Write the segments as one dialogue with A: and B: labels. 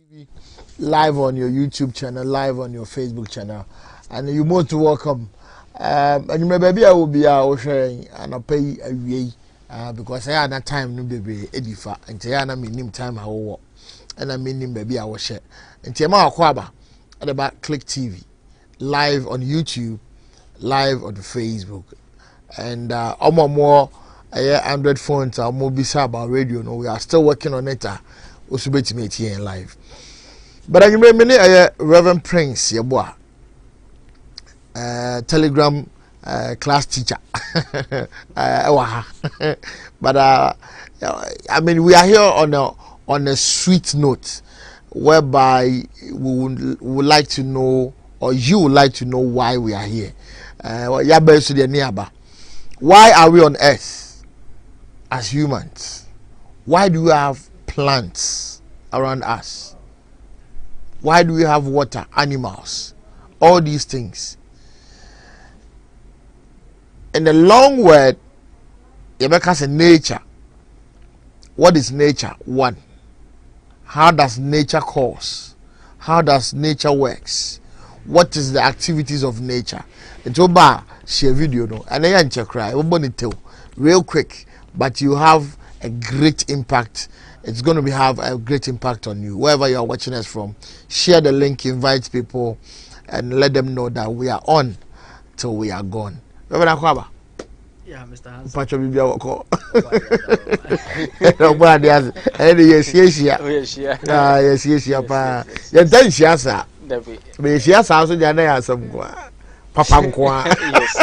A: TV live on your YouTube channel, live on your Facebook channel, and you're most welcome. And you may be I will be sharing and I pay a way because I had that time no baby edifa and I had a time I will and I mean baby I will share and Tiama Kwaba at about Click TV live on YouTube, live on Facebook, and more Android phones are more bizarre about radio. No, we are still working on it. Also, be to meet here in live. But I remember Reverend Prince Yeboah, Telegram class teacher. But I mean, we are here on a sweet note, whereby we would like to know, or you would like to know, why we are here. Why are we on earth as humans? Why do we have plants around us? Why do we have water, animals, all these things? In the long word, Rebecca said nature. What is nature? One, how does nature cause? How does nature works? What is the activities of nature? It's over share video no, and then check cry. Real quick, but you have a great impact. It's going to have a great impact on you wherever you are watching us from. Share the link, invite people, and let them know that we are on till we are gone. Reverend Akwaba.
B: Yeah, Mr. Hans.
A: Pacho Bibia wako. No bad yes. Yes pa. Ya dan siasa.
B: David.
A: Be siasa so dia na ya asam kwa. Papa nkwa.
B: Yes.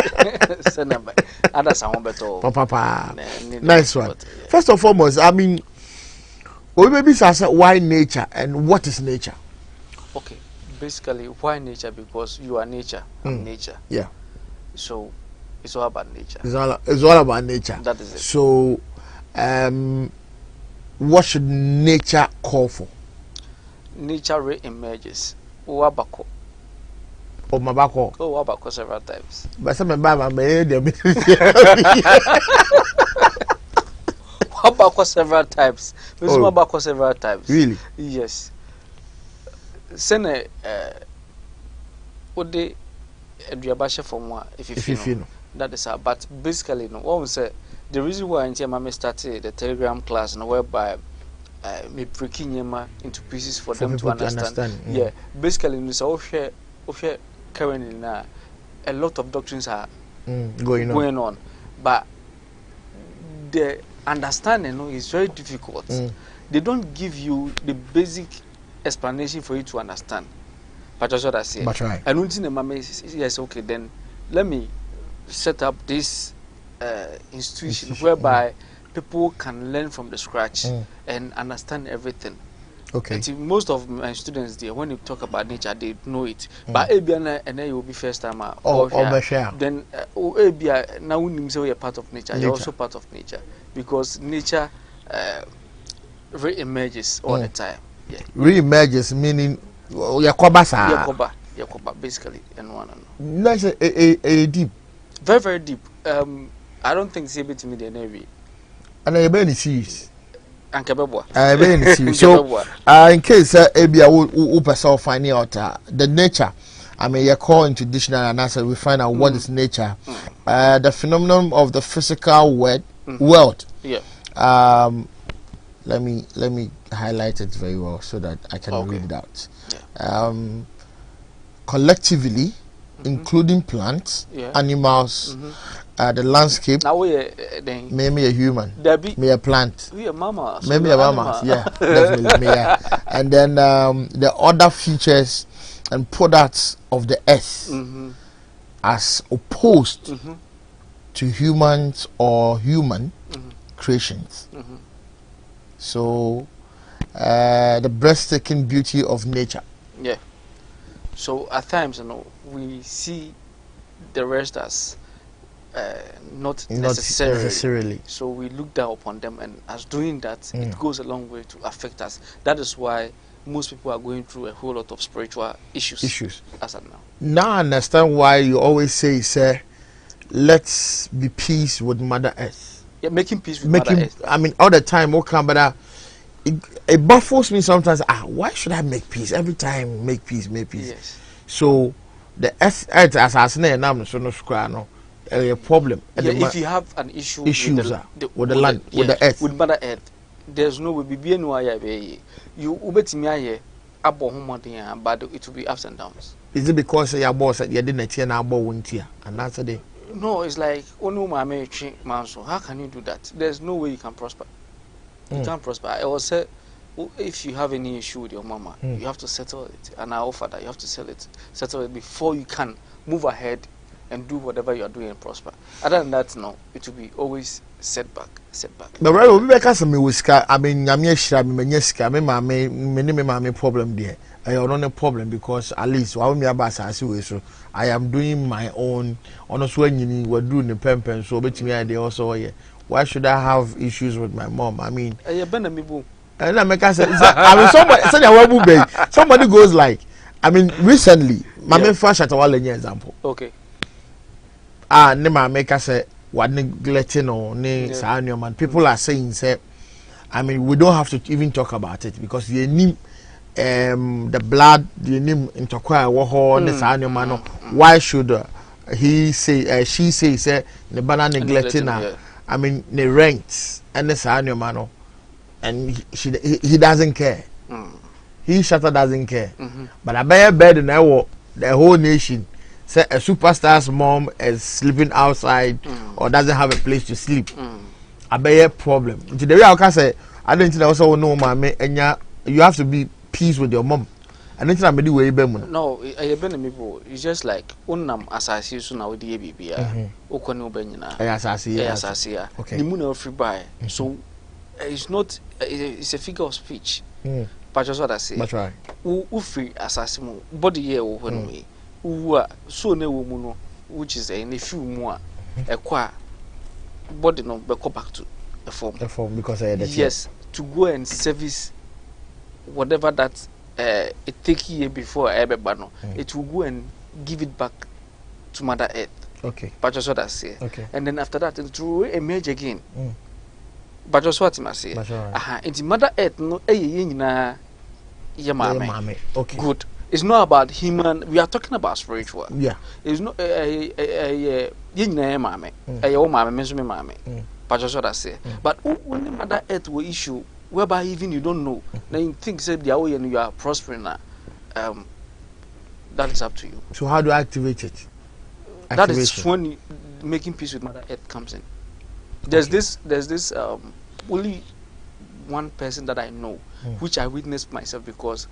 B: Senaba. Ada sound better.
A: Papa. Nice one. First and foremost, I mean, we maybe say why nature and what is nature?
B: Okay. Basically, why nature? Because you are nature. I'm nature.
A: Yeah.
B: So it's all about nature.
A: It's all about nature.
B: That is it.
A: So, what should nature call for?
B: Nature re-emerges. Wabako.
A: Oh, Mabako.
B: Oh, Wabako several times.
A: But some Baba may
B: Wabako several times. Wabako several times.
A: Really?
B: Yes. Sene, what they Eduabasha from one if you know. That is how. But basically, no one say the reason why I started the Telegram class, no, whereby me breaking yema into pieces for them to understand. Yeah, basically, no, so currently now a lot of doctrines are going on, but the understanding, no, is very difficult. They don't give you the basic explanation for you to understand. But that's what I say.
A: That's right.
B: And until the mama yes, okay, then let me set up this institution whereby people can learn from the scratch and understand everything.
A: Okay.
B: And most of my students there, when you talk about nature, they know it. But Abia and then you will be first time then Abia now when you are part of nature, you're also part of nature because nature re-emerges all the time. Yeah.
A: Re-emerges meaning Yakoba,
B: basically, and one.
A: That's a deep.
B: Very, very deep. I don't think it's able to meet the Navy.
A: And I barely sees.
B: And Yeboah.
A: I barely see. So, in case Abia will person find out the nature. I mean, you call into dictionary and answer. We find out what is nature. The phenomenon of the physical world.
B: Yeah.
A: Let me highlight it very well so that I can read it out.
B: Yeah.
A: Collectively, including plants, animals, the landscape.
B: Now
A: maybe a human, maybe a plant,
B: maybe a mama,
A: maybe a mama. Yeah, definitely. Yeah. And then the other features and products of the earth, as opposed to humans or human creations. So, the breathtaking beauty of nature.
B: Yeah. So at times, we see the rest as not necessarily. So we look down upon them, and as doing that, it goes a long way to affect us. That is why most people are going through a whole lot of spiritual issues as of now.
A: Now I understand why you always say, let's be peace with Mother Earth.
B: Yeah, making peace with Mother Earth.
A: I mean, all the time, but it baffles me sometimes. Why should I make peace every time? Make peace.
B: Yes.
A: So the earth assassinate no a problem.
B: Yeah, if you have an issue
A: with the land, with the earth,
B: with Mother Earth, there's no way be no you ubetimi abo but it will be ups and downs.
A: Is it because your boss said you didn't hear now and that's the
B: No, it's like how can you do that? There's no way you can prosper. You can't prosper. I will say, if you have any issue with your mama, you have to settle it. And I offer that you have to settle it before you can move ahead and do whatever you are doing and prosper. Other than that, no, it will be always setback.
A: But right, we make us I mean, I'm problem there. I have no problem because at least I am doing my own. Honestly, we're doing the pen so bet me idea also. Why should I have issues with my mom? I mean, and I make us. I mean, somebody goes like, I mean, recently, my first at all example.
B: Okay.
A: Nema make us say what neglecting or man. People are saying say, I mean, we don't have to even talk about it because you need the blood, you need into man. Why should he say she say the banana neglecting her? I mean, the rents and the man, and he doesn't care. He doesn't care. But I bear bed and the whole nation. Say a superstar's mom is sleeping outside or doesn't have a place to sleep. I bear problem. Today I can say I don't think I also know mommy and you have to be peace with your mom. I don't think I'm way better.
B: No, it's just like unam asasi so na odi bibia. Okoni obenyina. Asasi. Okay. The moon free buy. So it's not it's a figure of speech. But just what I say.
A: That's right.
B: Who free asasi mo body here when we so ne womu which is a few more a body no be go back to the form
A: because
B: yes to go and service whatever that it take year before no it will go and give it back to Mother Earth.
A: Okay,
B: but just what I say.
A: Okay,
B: and then after that it will emerge again. But just what I say. It's Mother Earth no nyina ye mame.
A: Okay,
B: good. It's not about human. We are talking about spiritual.
A: Yeah.
B: It's not but just what I say. But when the Mother Earth will issue, whereby even you don't know, then you think say the way and you are prospering now. That is up to you.
A: So how do I activate it?
B: That is when making peace with Mother Earth comes in. There's this only one person that I know, which I witnessed myself because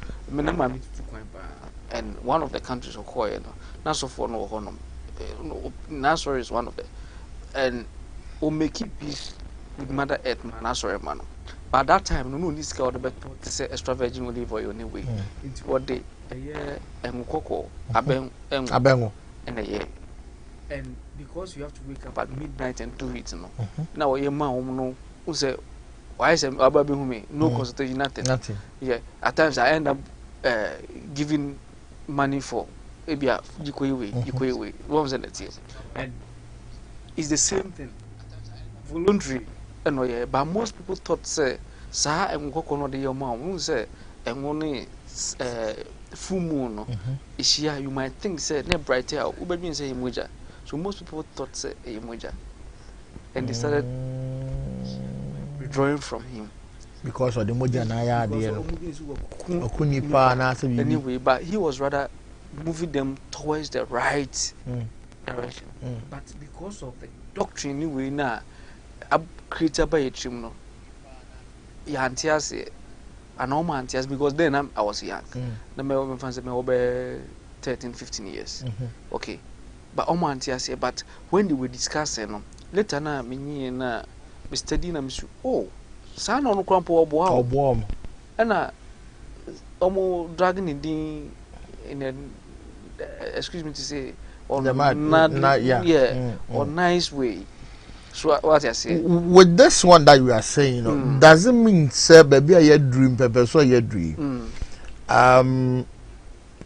B: and one of the countries of Korea, Nasser is one of them, and will make peace with Mother Earth, man. But that time, no this guy the better to say extra virgin olive oil anyway. Into what they and cocoa,
A: abengo,
B: and a year. And because you have to wake up at midnight and do it, no. Now your mom no who say why is me no consultation nothing. Yeah. At times I end up giving money for maybe a Jikoiwe. What was it? And it's the same thing. Voluntary. Yeah, but most people thought say sa and cocoa no de your mom who say and only full moon no is here you might think say ne brighter ube mean say emoja. So most people thought say emoja. And they started withdrawing from him.
A: Because of the moja na ya okunipa na
B: anyway, but he was rather moving them towards the right direction. But because of the doctrine anyway na created by a trim no yantias a normal antias because then I was young. The me fans me over 13-15 years. Okay. But antias but when they were discussing later na me na me study na me oh san no krampo obo and dragging in excuse me to say on or nice way. So what I say
A: with this one that you are saying, you know, doesn't mean say baby a dream pepper so a dream.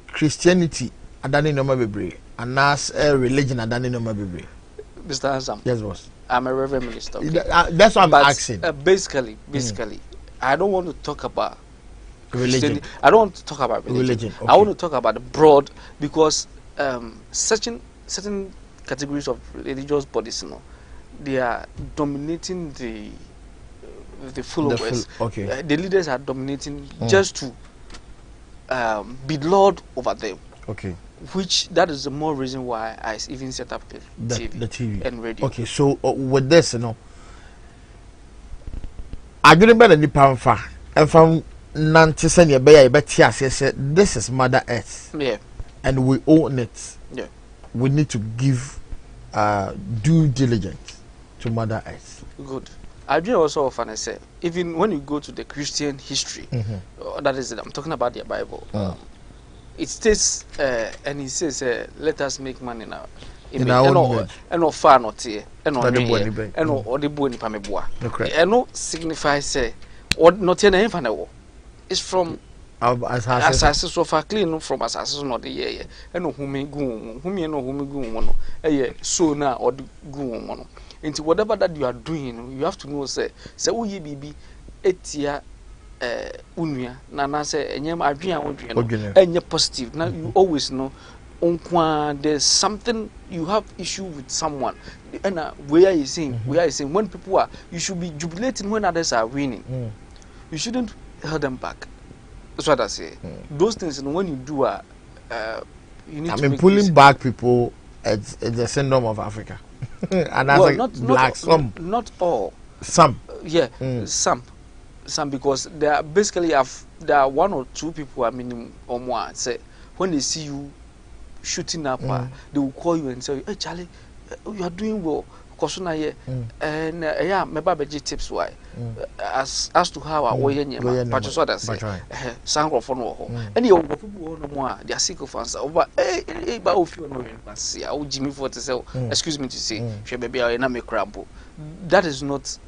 A: Christianity adani no mabebre and as a religion adani no mabebre.
B: Mr. Ansam.
A: Yes, boss.
B: I'm a reverend minister. Okay?
A: That's what I'm asking.
B: Basically, I don't want to talk about
A: religion.
B: I don't want to talk about religion. Okay. I want to talk about the broad because certain categories of religious bodies, you know, they are dominating the followers.
A: Okay.
B: The leaders are dominating just to be lord over them.
A: Okay.
B: Which that is the more reason why I even set up the TV and radio.
A: Okay, so with this, you know, I didn't better the power and from Nancy Senya Bay, but said this is Mother Earth.
B: Yeah.
A: And we own it.
B: Yeah.
A: We need to give due diligence to Mother Earth.
B: Good. I do also often say, even when you go to the Christian history, that is it, I'm talking about the Bible. It states and he says, let us make money now.
A: In our own
B: and no far not here, and no the bony pameboa. And no signifies say, or not in infant. It's from assassins so far clean from assassins not the year, and no whom you know whom you go on, so now or the go on. Into whatever that you are doing, you have to know, say, we be 8 year. Unia Nana say enyem adwen a enye positive now you always know there's something you have issue with someone and where you saying when people are you should be jubilating when others are winning. You shouldn't hold them back. That's what I say. Those things when you do you need to
A: pulling back people it's the syndrome of Africa. And well, not black
B: not all
A: some
B: some because there are basically there are 1 or 2 people I mean or more say when they see you shooting up they will call you and say, hey Charlie, you are doing well because now and yeah maybe tips why as to how I way but just what I say sango for no and you people no more they are sick of fans over hey but if you know see I would Jimmy for to say excuse me to say she baby I na me crampo. That is not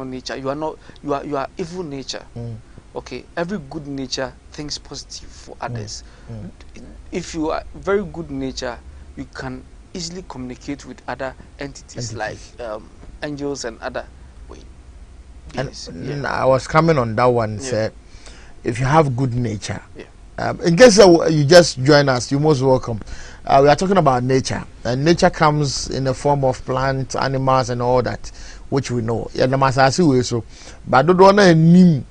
B: nature. You are evil nature. Okay, every good nature thinks positive for others. If you are very good nature, you can easily communicate with other entities. Like angels and other beings.
A: And I was coming on that one. Said, if you have good nature, in case you just join us, you're most welcome. We are talking about nature, and nature comes in the form of plants, animals, and all that, which we know. Yeah, the masasi way so, but don't wanna nim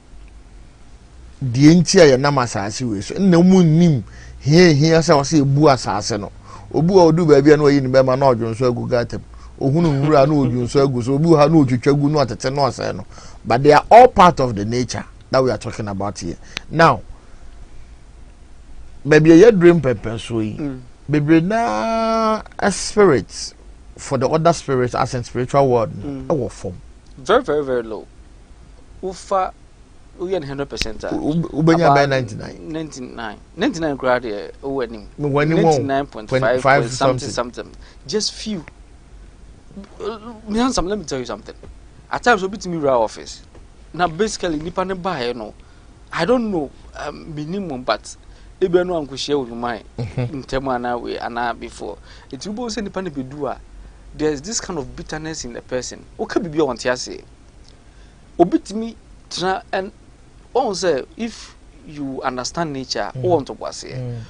A: the entire namasasi way so. No moon nim here say was a bua saseno. Obu odu baby and way in Bema no John so go gatem. Ohunu wura no John so go so obu ha no twetwagu no atete no say no. But they are all part of the nature that we are talking about here. Now, baby, you dream pepper so baby na a spirit for the other spirits as in spiritual world our form
B: very very very low ufa uye 100%.
A: Ubenya by 99
B: crowd here. 99.5 something. Just few. Let me tell you something. At times we beat me raw office. Now basically independent buy, you know. I don't know minimum, but ebe no anko share with my intermana way and before. It will be independent be doer. There's this kind of bitterness in the person. Okay, be on say. Obit me and say if you understand nature, want to was here.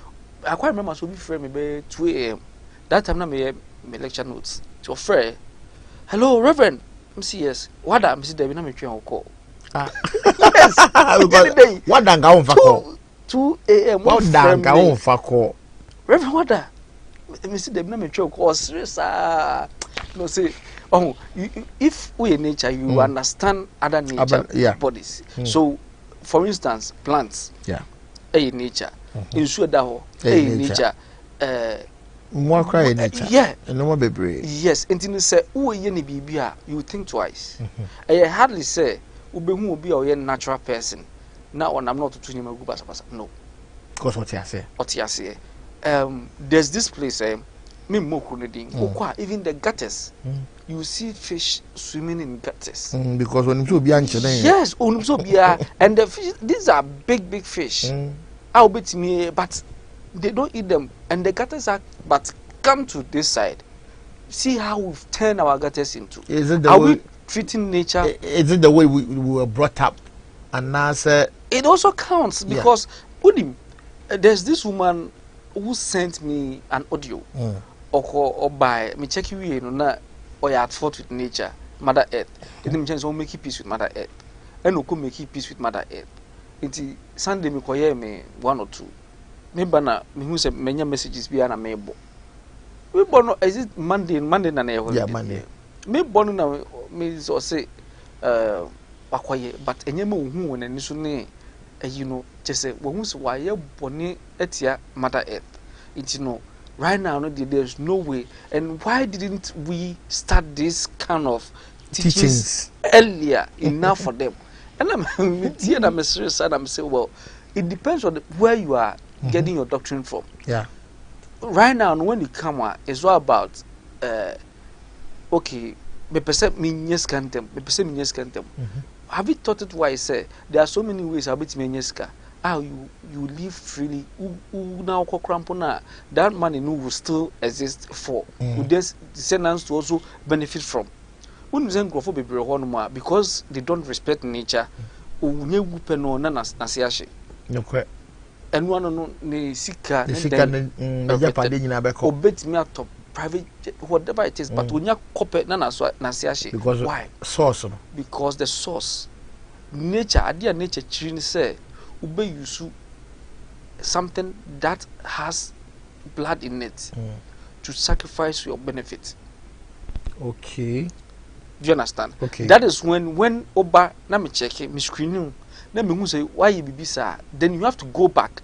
B: I quite remember so be frame me 2 a.m. That time na me lecture notes. To friend. Hello, Reverend. Yes. What am see Debbie na me twen call. Yes.
A: What danga on fa call?
B: 2 a.m.
A: What danga on fa call?
B: Reverend what da? Me see Debbie na me twen call serious no say if we in nature you understand other nature bodies. So for instance plants in nature ensure that in nature
A: more cry in nature no more bebre
B: yes until say who ye ni bibia you think twice I hardly say ubehu obi a natural person now I'm not to nyama gu basa no
A: because what you say
B: there's this place me mokunedin okwa even the gutters you see fish swimming in gutters
A: because when you be anche
B: yes so bia and the fish these are big fish I'll bet me but they don't eat them and the gutters are but come to this side see how we've turned our gutters into are we treating nature
A: is it the way we were brought up and now say
B: it also counts because there's this woman who sent me an audio or by me check you na or you at fault with nature Mother Earth then me make peace with Mother Earth and no make peace with Mother Earth until Sunday me koye me 1 or 2 me bana me who say many messages be na me bo we born is it Monday na na
A: Monday
B: me born na me so say wakoye but enye me hu won ani so ne you know just say we hu so waye boni etia Mother Earth it you know right now no there's no way and why didn't we start this kind of teachings earlier enough for them and I'm serious and I'm saying well it depends on where you are getting your doctrine from right now when you come out it's all about okay me percent me yes cantem have you thought it why I say there are so many ways about me yeska how you live freely now krampona that money no will still exist for would this descendants to also benefit from when you go for baby because they don't respect nature unye gupe no na nasiashi
A: no
B: and one no ne sika
A: ne japade nyina beko
B: obet me atop private whatever it is but unya kope na nasiashi why
A: source no
B: because the source nature adia nature chiri say ube use something that has blood in it to sacrifice your benefit.
A: Okay.
B: Do you understand?
A: Okay.
B: That is when oba na me check me screen na me who say why you be sir then you have to go back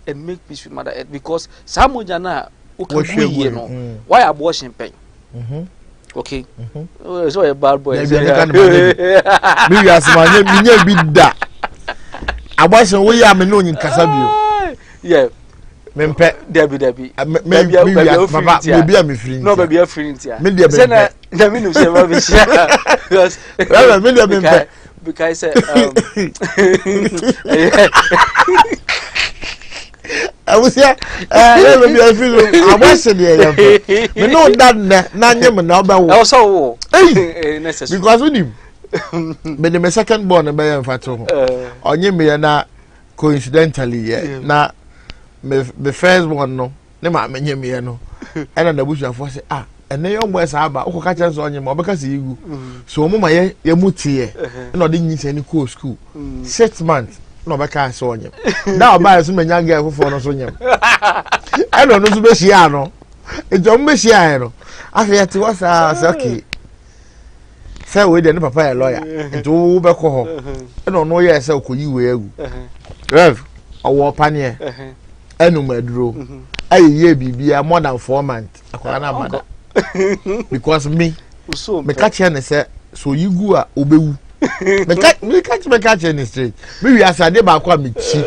B: and make peace with Mother Earth because samoja na okay no why abortion pain okay so a bad boy
A: me we as me be da abortion we ya me no nyin kasa bio
B: yeah
A: mempe
B: Debbie
A: papa baby am free
B: no baby am free ntia
A: me dey
B: say na me no say ma be share because
A: me dey mempe
B: because
A: I was here baby am free abortion dey me no that na nyem na oba wo
B: also necessary
A: because we him me the second born be am fato onye me na coincidentally na the first one no ne ma menye me no ena na busuafo say ene yo mbo esa aba uko ka chanso onye ma obeka se igu so mo ma ye mutie na odi nyi se ni ko school 6 months na obeka se onye na oba so menya ga fofo no so nyem eno no so be hia no ejo mo be hia no afi ti wasa say okay say we dey no papa lawyer nto be ko ho eno no ye say okoyi we agu rev owo panie enu maduro aye bibia more than 4 months akwara na mada because me catch here say so you go a obewu Me catch any straight. Maybe as I did back me cheap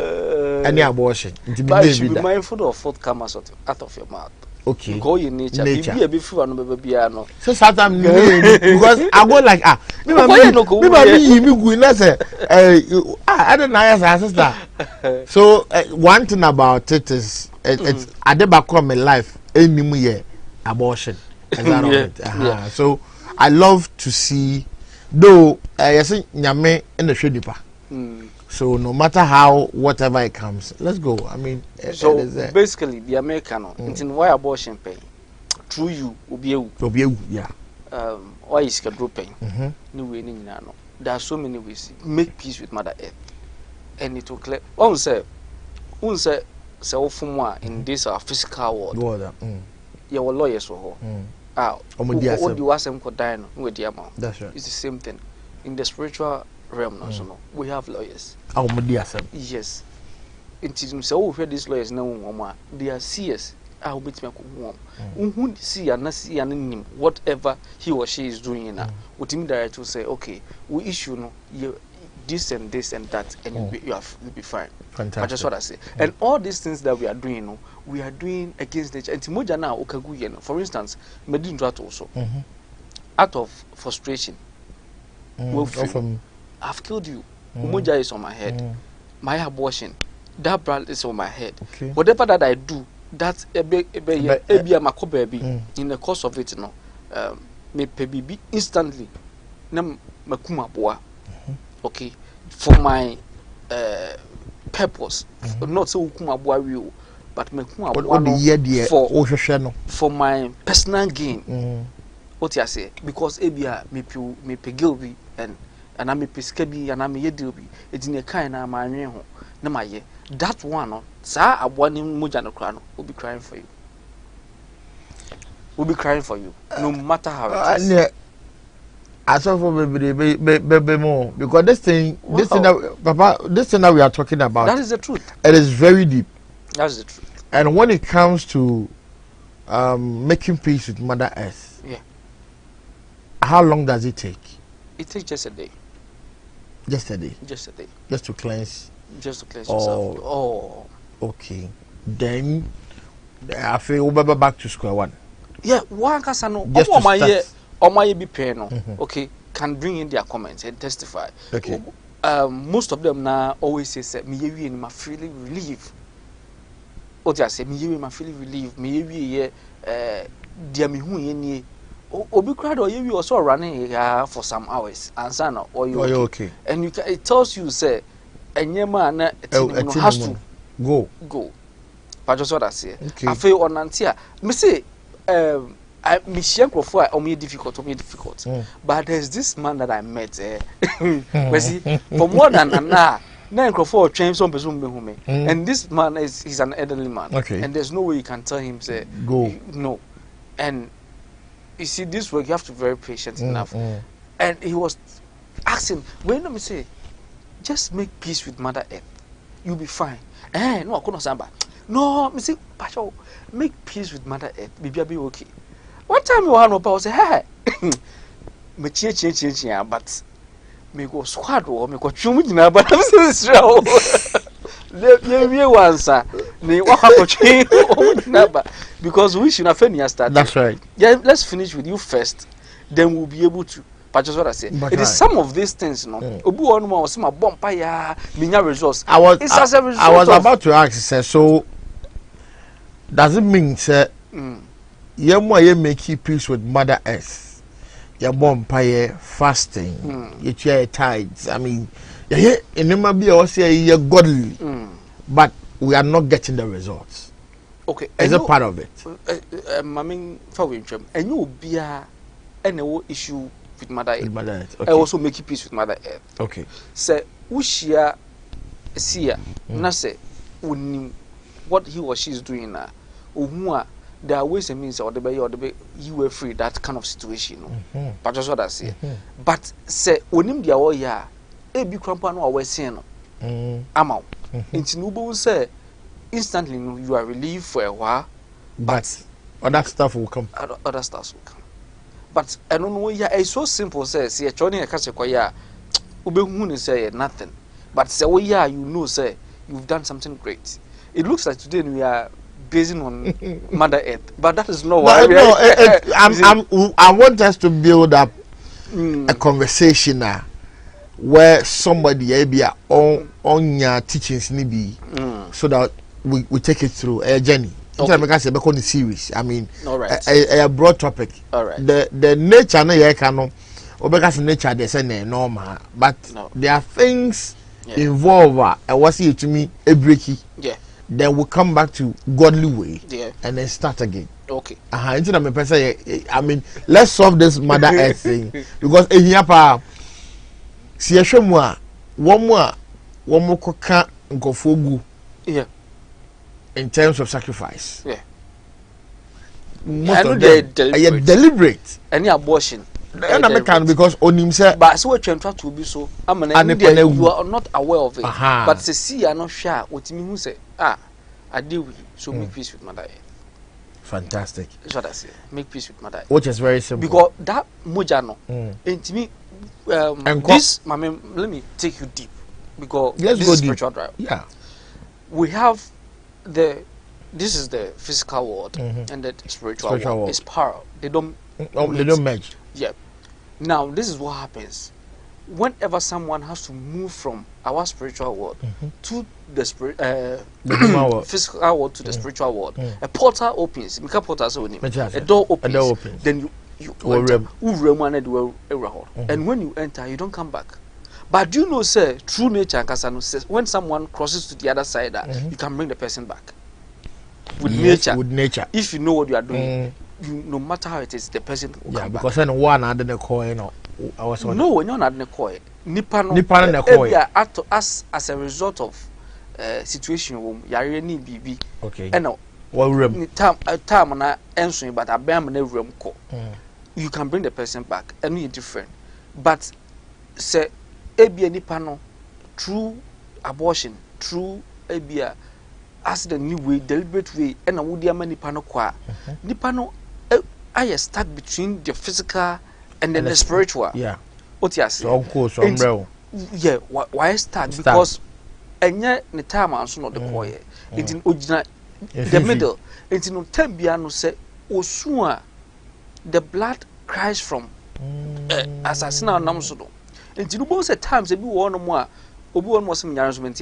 A: any abortion.
B: But you should be mindful of what comes out of your mouth.
A: Okay.
B: Go in nature. Be a bit free and baby no.
A: So sometimes because I go like me I don't know as sister. So one thing about it is it's I did back my life any year abortion. Is that right? So I love to see though yes nyame in the shedipa. So no matter how whatever it comes, let's go. I mean,
B: so basically the American in why abortion pay through you will be
A: yeah.
B: Why is it dropping? No way no. There are so many ways. Make peace with Mother Earth, and it will clear. One say from in this physical world. Your lawyers for what do you ask them for dying with the amount?
A: That's right.
B: It's the same thing in the spiritual realm. No, we have lawyers. Yes. Until so where these lawyers know they are serious. I'll bet me who see and see and whatever he or she is doing now. Would him direct to say, okay, we issue no this and that, and you'll be fine.
A: Fantastic.
B: That's just what I say. And all these things that we are doing, we are doing against nature. And Timoja now, for instance, Medin also, out of frustration, I've killed you. Umoja is on my head. My abortion, that brand is on my head.
A: Okay.
B: Whatever that I do, that's a baby in the course of it, me baby instantly. Nam makuma boa. Okay, for my purpose, not so ukuma boa real, but makuma boa for my personal gain. What you say? Because ebia me pegilbi and I me peskebi and I me yedilbi. It's in a kind of my ho. Na my ye. That one, sir, I want him mujano crano will be crying for you. Will be crying for you, no matter how it is.
A: I saw for baby more because this thing that Papa, this thing that we are talking about.
B: That is the truth.
A: It is very deep.
B: That's the truth.
A: And when it comes to making peace with Mother Earth, how long does it take?
B: It takes just a day.
A: Just a day.
B: Just a day.
A: Just to cleanse.
B: Just to cleanse yourself. Oh.
A: Okay. Then I feel we'll back to square one.
B: Yeah. One can say no.
A: Just to start.
B: My be paying. Okay. Can bring in their comments and testify.
A: Okay.
B: Most of them now always say me you in my feeling relief. What I say me you in my feeling relief. Me you dear me who ye Obi cried or you also running here for some hours and son or you
A: okay.
B: And you it tells you say and your man has to go. But just what I say. I feel on Nantia. Me say I Michelle Crawford or me difficult. But there's this man that I met for more than an hour. Now Crawford trains some person and this man he's an elderly man.
A: Okay.
B: And there's no way you can tell him say
A: go.
B: No. And you see, this work you have to be very patient enough. And he was asking, when let me say, just make peace with Mother Earth, you'll be fine. No, I couldn't say, no, me say, Pacho, make peace with Mother Earth, maybe I'll be okay. One time you want to say, hey, me change, but me go squad or me go chummy now, but I'm still the answer. They walk up to because we should have finished start.
A: That's right.
B: Yeah, let's finish with you first, then we'll be able to. But just what I say, it is some of these things, Obu one more, some bumpire, minya results.
A: I was about to ask, so does it mean, sir, you make peace with Mother Earth? Your bumpire fasting, you chair tides. I mean, it may be also you're godly, but we are not getting the results.
B: Okay,
A: is a part of it.
B: I mean, for winter, and you will be any issue with Mother Earth.
A: Okay.
B: I also make peace with Mother Earth.
A: Okay.
B: Say, Ushia, see, na say, what he or she is doing now, there are ways and means or the way you were free that kind of situation. But just what I say. But say, when him the ya, a big crampan or we saying, amount. Into Nubu say, instantly you are relieved for a while, but
A: other stuff will come.
B: Other stuff will come. But I don't know, it's so simple. Says, yeah, joining a catch a Ube say nothing. But say, oh yeah, you know, say you've done something great. It looks like today we are basing on Mother Earth, but that is not why.
A: I want us to build up a conversation where somebody maybe on your teachings maybe so that we take it through a journey. Okay. The series. I mean, a broad topic.
B: All right.
A: The nature no you cannot. Because nature they say normal, but there are things involved. And what's it to me a breaky.
B: Yeah.
A: Then we come back to godly way.
B: Yeah.
A: And then start again.
B: Okay.
A: I mean, let's solve this Mother Earth thing because here pa si ehwemu one more koka nkofogu.
B: Yeah.
A: In terms of sacrifice.
B: Yeah.
A: Most of them are deliberate.
B: Any abortion.
A: Because on himself.
B: But so try to be so. You are not aware of it. But to see, you are not sure. What me who say? I deal with you. So make peace with Mother Earth.
A: Fantastic.
B: That's what I say. Make peace with Mother Earth.
A: Which is very simple.
B: Because that mojano. And to me, this, let me take you deep. Because this is spiritual drive.
A: Yeah.
B: We have this is the physical world and the spiritual world is parallel. They don't
A: merge.
B: Yeah. Now this is what happens whenever someone has to move from our spiritual world to the physical world to the spiritual world. A portal opens. A door opens. Then you enter. And when you enter, you don't come back. But do you know, sir, true nature says when someone crosses to the other side, you can bring the person back. With nature. If you know what you are doing, no matter how it is, the person will come back.
A: Because then one had the coin. No,
B: when you're not in the coin, Nippano as a result of situation, you need BB.
A: Okay.
B: And now, time and answering, but I bear my room call. You can bring the person back, and you're different. But say, Abia Nippano, true abortion, true Abia. As the new way, deliberate way, and a woody Nipano qua. Nipano, I stuck between the physical and then the spiritual.
A: Yeah.
B: What you say? Yeah, why start? Because and yet the time I'm not the choir. It's in original the middle. It's in Tembiano say, Osua, the blood cries from assassin or Namsodo. And you both at times, if you want more, Obu was some arrangement.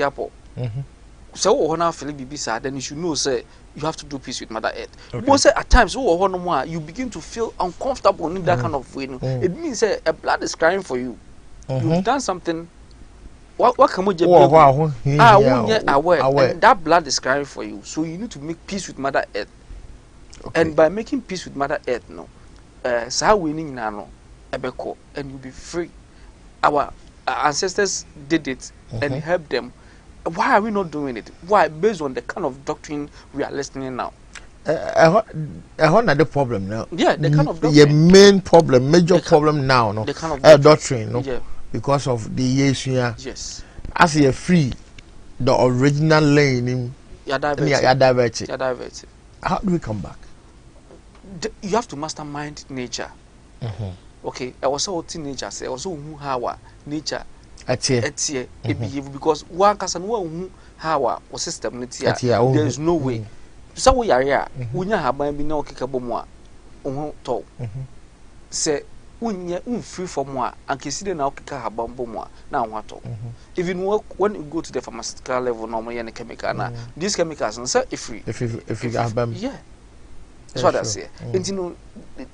B: So when Philip Bisa, then you should know say you have to do peace with Mother Earth. But say at times you begin to feel uncomfortable in that kind of way. It means a blood is crying for you. You've done something. What can we do? Aware, and that blood is crying for you. So you need to make peace with Mother Earth. And by making peace with Mother Earth, winning now, ebeko, and you'll be free. Our ancestors did it and helped them. Why are we not doing it? Why? Based on the kind of doctrine we are listening now.
A: Another problem now.
B: Yeah, the kind of doctrine.
A: The main problem, major problem now, no.
B: The kind of
A: doctrine, no.
B: Yeah.
A: Because of the Yeshua.
B: Yes.
A: As you free, the original lane.
B: You're diverted.
A: How do we come back?
B: You have to mastermind nature. Okay. I was so teenager. I was so how nature. Etie behave because one can know how our system there is no way. So we are here. We have been no kickable more. Talk. Say free for more and consider now kick a bumbo more. Now what talk. Even when you go to the pharmaceutical level, normally and chemical now, these chemicals and say if you have them. Yeah. That's what I say. And you know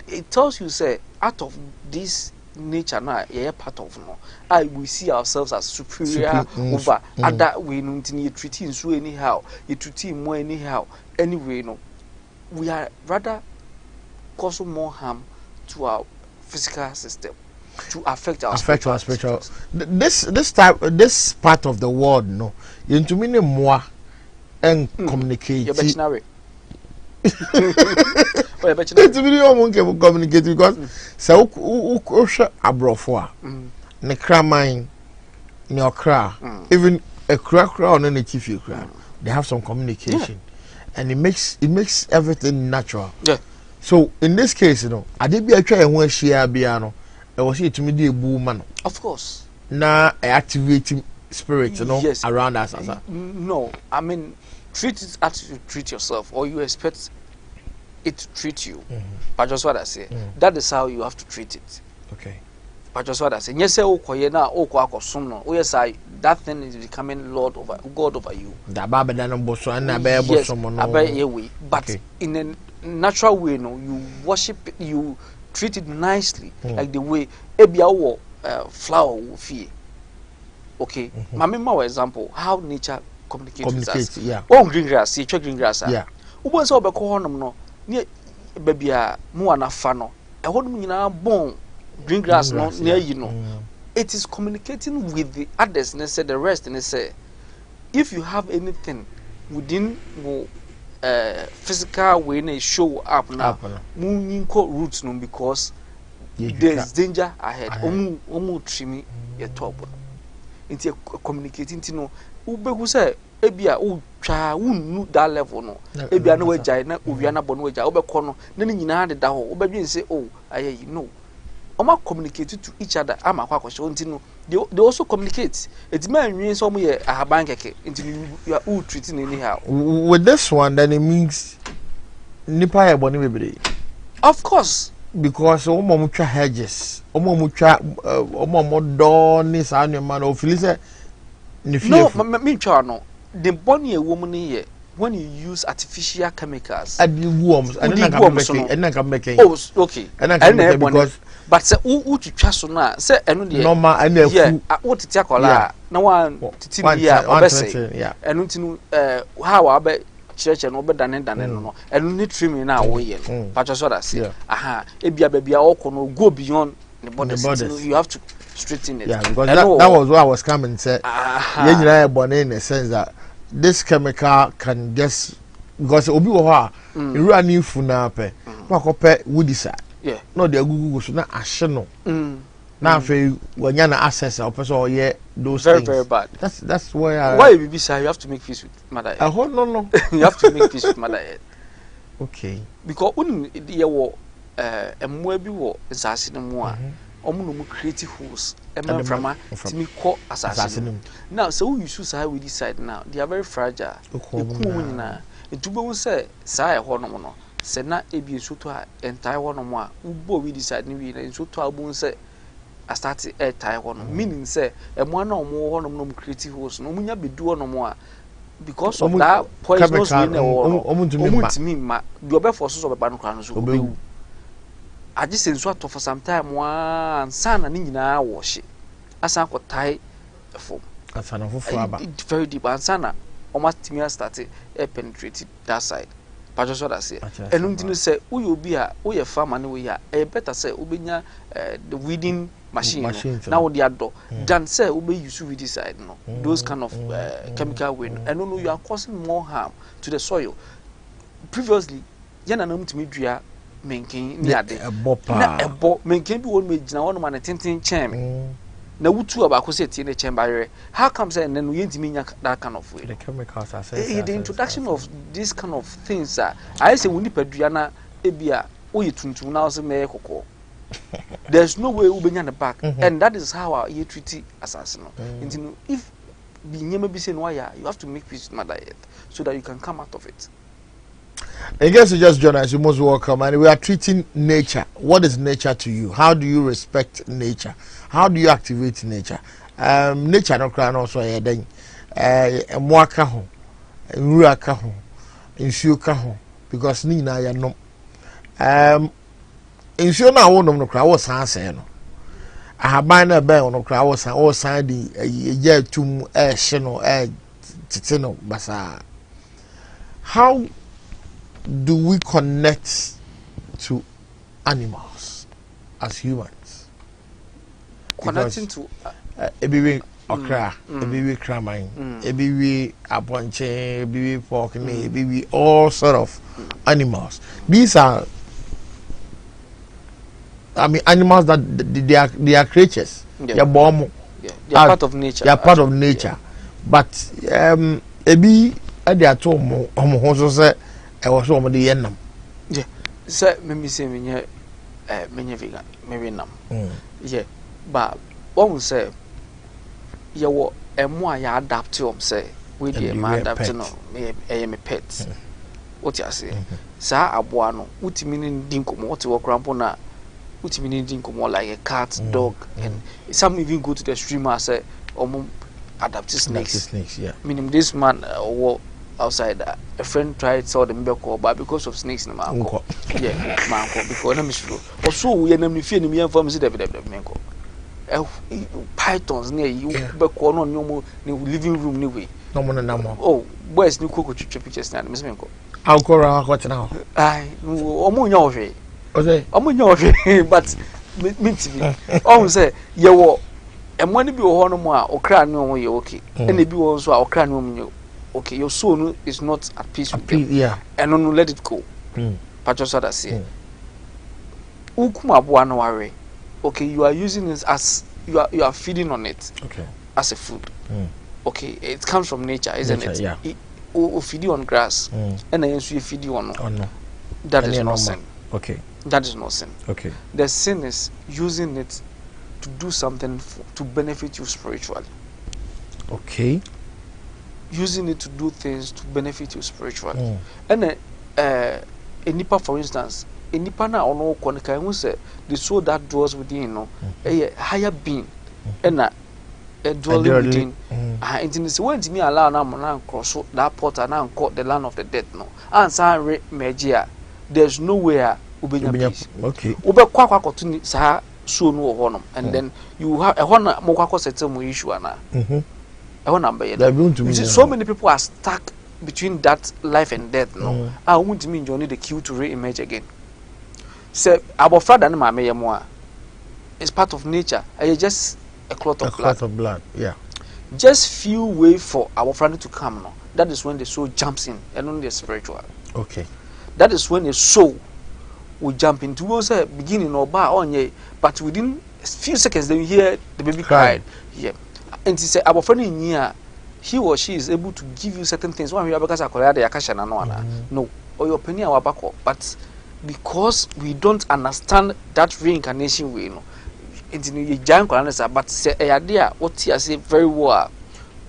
B: it tells you say out of this nature now, part of no. We see ourselves as superior over other way. No, you treat him so anyhow, you treat him more anyhow. Anyway, no, we are rather causing more harm to our physical system to affect our spiritual. This
A: part of the world, no, into many more and communicate.
B: It's
A: really communicate because so abrofo ne kraman ne okra even a kra on the chief kra they have some communication and it makes everything natural.
B: Yeah.
A: So in this case, you know, I did be a try and share biano. I was here to me the boo man.
B: Of course.
A: na activating spirits,
B: yes.
A: around us.
B: No, I mean, treat it as you treat yourself, or you expect it to treat you. But just what I say, that is how you have to treat it.
A: Okay.
B: But just what I say, yes, that thing is becoming Lord over God over you. But in a natural way, you worship it, you treat it nicely, like the way flower will feel. Okay, my example, how nature communicates with us.
A: Yeah.
B: Oh, green grass, you check green grass.
A: Yeah.
B: Ubo so be ko honum no, near baby a mu anafa no. E honum nyina bon green grass no near you know. It is communicating with the others and say the rest and say if you have anything within physical way na show up now, munyinko roots no because there's danger ahead. Omu trimi your top. Into communicating to know ubehu say ebia utwa wunnu that level no ebia na wagya na owiana bo no wagya obekọ no na ni nyina de da ho obedwen say oh aye you know oma communicate to each other ama kwa kwasho nti no they also communicate it man nwin so mo ye ahaban keke nti you are treating anyhow
A: with this one then it means nipa ye boni bebre
B: of course
A: because omo mutwa hedges omo mutwa omo do ni sa nwa na ofili se ni fie
B: no me twa no the boni a woman here when you use artificial chemicals
A: and the worms and then can make
B: oh okay
A: and then because
B: but say u twitwa so na say eno de
A: normal and afu
B: yeah what titi akola na one titi bia obese eno ntinu how abe church no be dane no eno ni trim na wo ye no patcho so that say aha ebia bia okono go beyond the borders you have to straighten it.
A: Yeah, because that was what I was coming to say. Yeah, in the sense that this chemical can just because obi wo ha you run new funape na kope woody side.
B: Yeah.
A: No the gugu so na ahye no. Na afi wanya na access or person or yeah those
B: very,
A: things.
B: Very bad.
A: That's why
B: why you be sir you have to make peace with mother.
A: No.
B: You have to make peace with mother.
A: Okay.
B: Because when you wo emwa bi wo nsase no mu a omo no creative holes from timi ko assassin now so you use how we decide now they are very fragile nyina etubo won say say ho no no se na ebi soto a entire ho no mo a ubo we decide ni we na soto a bo say I start entire ho no meaning say emo na omo ho no creative holes no munya bedu ho no mo a because of that poisonous we na ho omo ma do be for so be ba no kra no so obewu I just sense what for some time one son and nyina wash asan ko tie form
A: asana fufu
B: very deep and sana almost me started penetrated that side but just what I say and until say we obi a we ye farmer na we ya better say obenya the weeding machine now the ado than say we use weed side no those kind of chemical way and no you are causing more harm to the soil previously yana na mutimi dua menkin ni ade na ebo menkin bi won me gina won ma na tintin chem na wutu abako se tie ne chem barre how come say then we ntimi nya that kind of way
A: the chemicals are say
B: the introduction of this kind of things I say we nipadua na ebia oye tuntum na so me kokko there's no way we benya the back and that is how our ye treaty assassin no if bi nyema bi say no ya you have to make peace with mother earth so that you can come out of it.
A: In case you just join us, you most welcome. And we are treating nature. What is nature to you? How do you respect nature? How do you activate nature? Nature no cry also here then. Mwaka ho, nruaka ho, nsuoka ho because ni na ya no. Nsuo na wo no cry wo san say no. Ahaban na be no cry wo san di ye tum hye no tete no basa. How do we connect to animals as humans?
B: Connecting to
A: ebiwe okra, ebiwe kraman, ebiwe abonche, ebiwe pork, ebiwe all sort of animals. These are, I mean, animals that they are creatures.
B: Yeah.
A: They are born.
B: Yeah. They are part of nature.
A: They are part of nature. Yeah. But ebi they are too more say I was one of the yenam.
B: Yeah. So me say me vegan, me nam. Yeah. But what we say Yawo emo ya adapt to say we dey ma adapt no me pet. What you say? Sa aboa no utimi ni din komo what work rampo na utimi ni din komo like a cat, dog, and some even go to the streamer say adapt to snakes.
A: Yeah.
B: Meaning this man outside a friend tried saw the member call but because of snakes in my uncle. Yeah, my uncle because I'm sure. Also we are not feeling me and from the pythons near you back on your living room anyway.
A: No more.
B: Oh, where's new cocoa pictures now, Miss Minko?
A: I'll call her what now?
B: I no
A: Okay.
B: But meant to be. Oh, say, you and when you be one more or crying no you okay. And they be also our crying you. Okay, your soul is not at peace with them.
A: Yeah.
B: And don't let it go. But just what I say. Ukuma buano worry. Okay, you are using it as you are feeding on it. Okay. As a food. Okay, it comes from nature, isn't it?
A: Yeah.
B: It feed you on grass. And then you feed you on. Oh no. That is not sin.
A: Okay.
B: That is not sin.
A: Okay.
B: The sin is using it to do something to benefit you spiritually.
A: Okay.
B: Using it to do things to benefit you spiritually. And a nipa, for instance, a nipa na ono konika who say the soul that dwells within a higher being and a dwelling within. And in this way, me allow na cross that portal na call the land of the dead no. And sa megia, there's nowhere ubenya peace. Okay. Ube kwa to ni sa so no honum and then you have a hona mo kwa settle mo issue ana. You see, so many people are stuck between that life and death. No, I won't mean you need the cue to re-emerge again. Say, our father and my memoir is part of nature. I just a clot of blood. Yeah. Just few way for our friend to come. No, that is when the soul jumps in, and only the spiritual. Okay. That is when the soul will jump into was a beginning or bar on ye, but within a few seconds, then you hear the baby cried. Yeah. And he said, our friend in here, he or she is able to give you certain things. One, because I call the Akasha no, or your penny our back, but because we don't understand that reincarnation way, no, it's in a giant answer. But say, idea what he has said very well.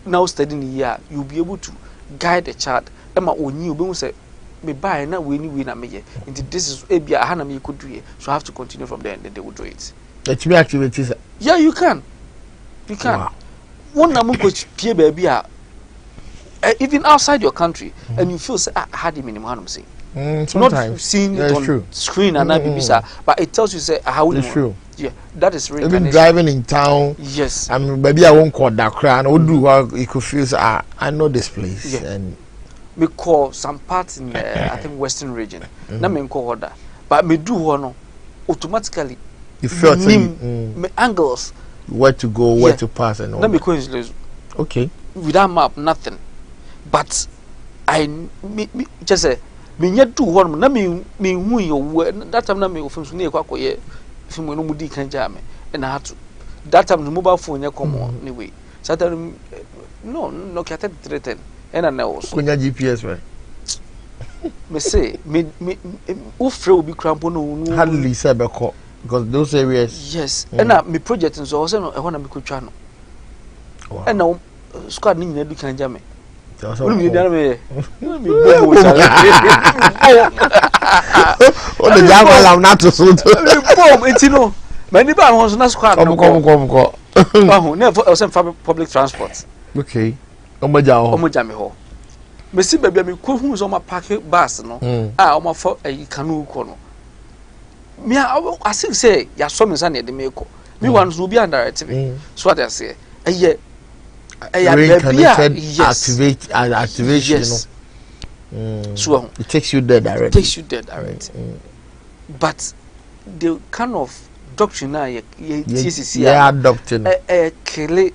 B: Now studying the year, you'll be able to guide the child. Emma, when you say, me buy now, we na me. And this is a be a hand me could do it, so I have to continue from there, and then they will do it. Let me activities. Yeah, you can. You can. Wow. One namu coach peer baby even outside your country and you feel say I had him in him say not seeing it on screen and not but it tells you say how it's true. Yeah, that is really even driving in town. Yes, I mean maybe I won't call that crown or do you could feel say, I know this place. Yeah. And we call some parts in I think western region na me call that but me do one automatically you feel me angles where to go, where to pass, and all. Let me question. Okay. Without map, nothing. But just say me yet do one. Na me who you that time na me from near kwako ye from no mudi kan jam and I had to that time the mobile phone ya come on anyway. So that no kata threaten and I know. Kunya GPS right. Me say me ufre obi crampo no hardly say be call. Because those areas, yes, and now my project is also I want to make a channel. And now, squad need to do can jam me. What do you do? What the jam I'm not to suit. It's no. Many people want to squad. Come. Never also public transport. Okay. Omo ho. Me see baby me ko hu so ma park bus no. Ah, omo for canoe ko no. Me I think say ya so me say the make me one so be under TV so what I say reincarnated activation yes. So it takes you there directly but the kind of doctrine now yeah adopting kill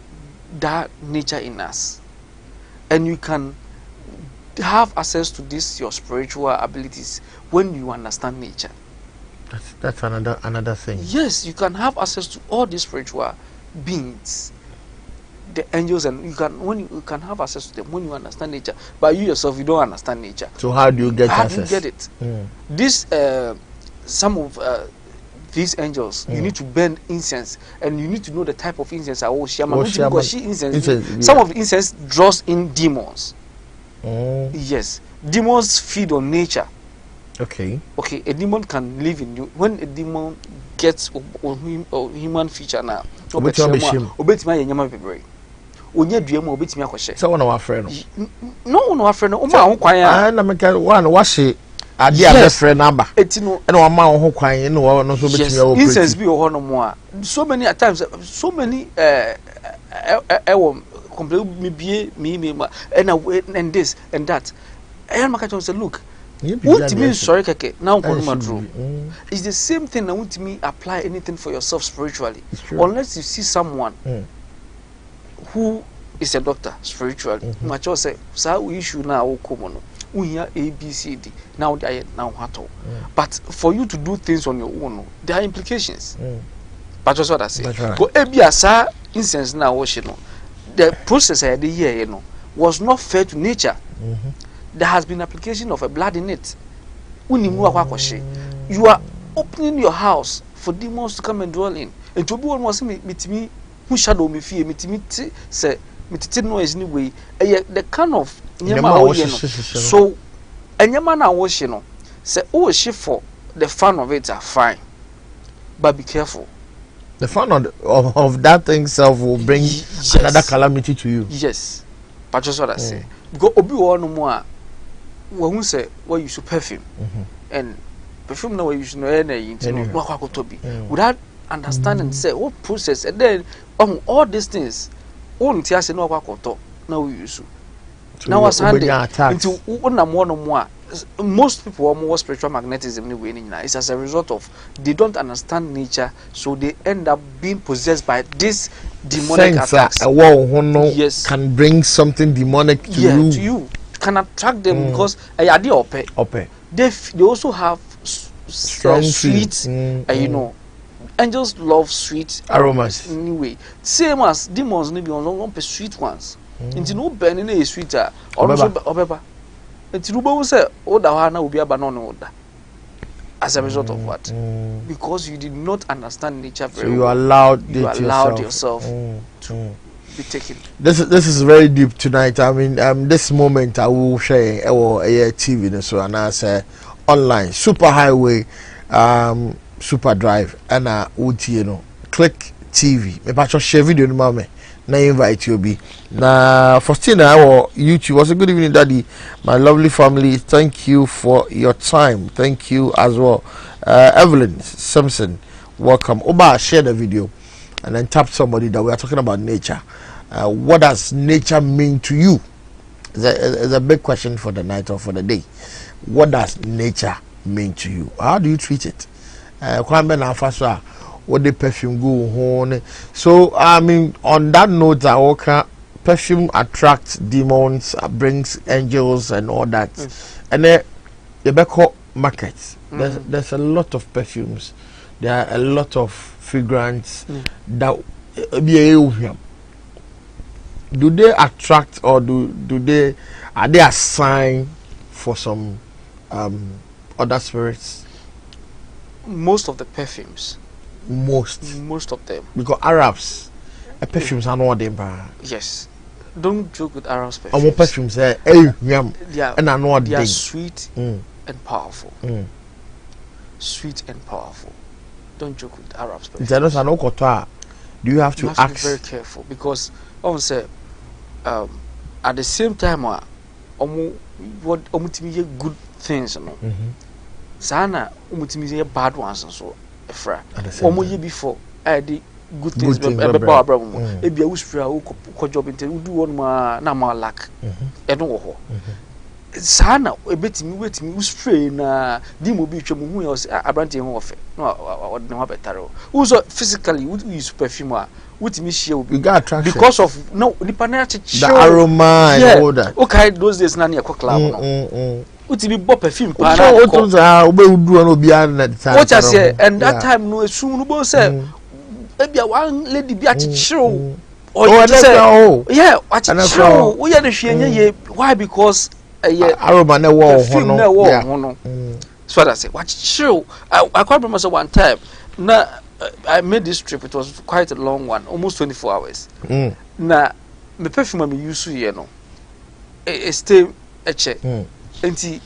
B: that nature in us and you can have access to this your spiritual abilities when you understand nature. That's another thing. Yes, you can have access to all these spiritual beings, the angels, and you can have access to them when you understand nature. But you yourself, you don't understand nature. So how do you get access? How do you get it? This some of these angels, you need to burn incense, and you need to know the type of incense I will share. Because some of the incense draws in demons. Yes, demons feed on nature.
A: Okay,
B: a demon can live in you. When a demon gets a human feature now, onye duemu obetimi akoshe
A: so one our friend
B: no our friend o ma ho kwan
A: ya na make one wahye ade a friend number etino na o ma ho kwan na o no so betimi o
B: incense bi o ho no mo a so many at times so many complete me bie me and this and that and maka say look what mean sorry keke now ko no true. It's the same thing na want me apply anything for yourself spiritually unless you see someone who is a doctor spiritually. Macho say sa we issue na wo komo no unya ABCD now they now hato but for you to do things on your own there are implications. But just what I say go ebia sa instance na wo she no the process I did here was not fair to nature. There has been application of a blood in it. You are opening your house for demons to come and dwell in, and to be one was me who shadow me fear me say me no is anyway the kind of so and your man wash say oh she for the fun of it are fine, but be careful.
A: The fun of that thing self will bring another calamity to you.
B: Yes, but just what I say. Go obi one more when say where you should perfume and perfume now you should know any without understanding say what process and then all these things on tia say no akwakoto now we use now was handing into one most people are more spiritual magnetism anyway it's as a result of they don't understand nature, so they end up being possessed by this demonic attacks.
A: Yes, can bring something demonic to
B: you can attract them because they also have strong sweet you know, angels love sweet aromas anyway, same as demons maybe on sweet ones into no burning a sweeter or it's Rubo say Oda Hana will be a as a result of what? Because you did not understand nature very
A: well. You allowed
B: yourself to be taken.
A: This is very deep tonight. I mean, this moment I will share our TV so and I say online super highway, super drive and you know click TV. Me patch share video no mama. Na invite you be na Faustina our YouTube. Was a good evening, Daddy, my lovely family. Thank you for your time. Thank you as well. Evelyn Simpson, welcome. Oba, share the video and then tap somebody that we are talking about nature. What does nature mean to you? It's a big question for the night or for the day. What does nature mean to you? How do you treat it? What the perfume go on. So I mean, on that note, perfume attracts demons, brings angels and all that. And then the back markets, there's a lot of perfumes. There are a lot of fragrance that do they attract or are they a sign for some other spirits?
B: Most of the perfumes. Most of them.
A: Because Arabs, perfumes are not them.
B: Yes. Don't joke with Arabs perfumes.
A: Our perfumes and I know
B: they are sweet and powerful. Sweet and powerful. Don't joke with Arabs perfumes.
A: Do you have to ask?
B: Be very careful because say at the same time what good things, you know. Sana bad ones and so before I did good things job do one na lack sana ebetimi spray na di mo bi twem hu abranti ho ofe no betaro uso physically we use perfume wutimi share
A: we got attraction
B: because of no nipa na
A: the aroma and all that.
B: Okay, those days na na club no utimi bo perfume pa
A: na obedu no bia na time
B: what I say and that time no esu no bo say maybe one lady bi achichiro yeah achichiro we ya de hwe ye why because
A: aroma na wo ho no
B: so that I say watch chill I quite remember one time na I made this trip. It was quite a long one, almost 24 hours. Na me perfume me use here no. It stay a check. Enti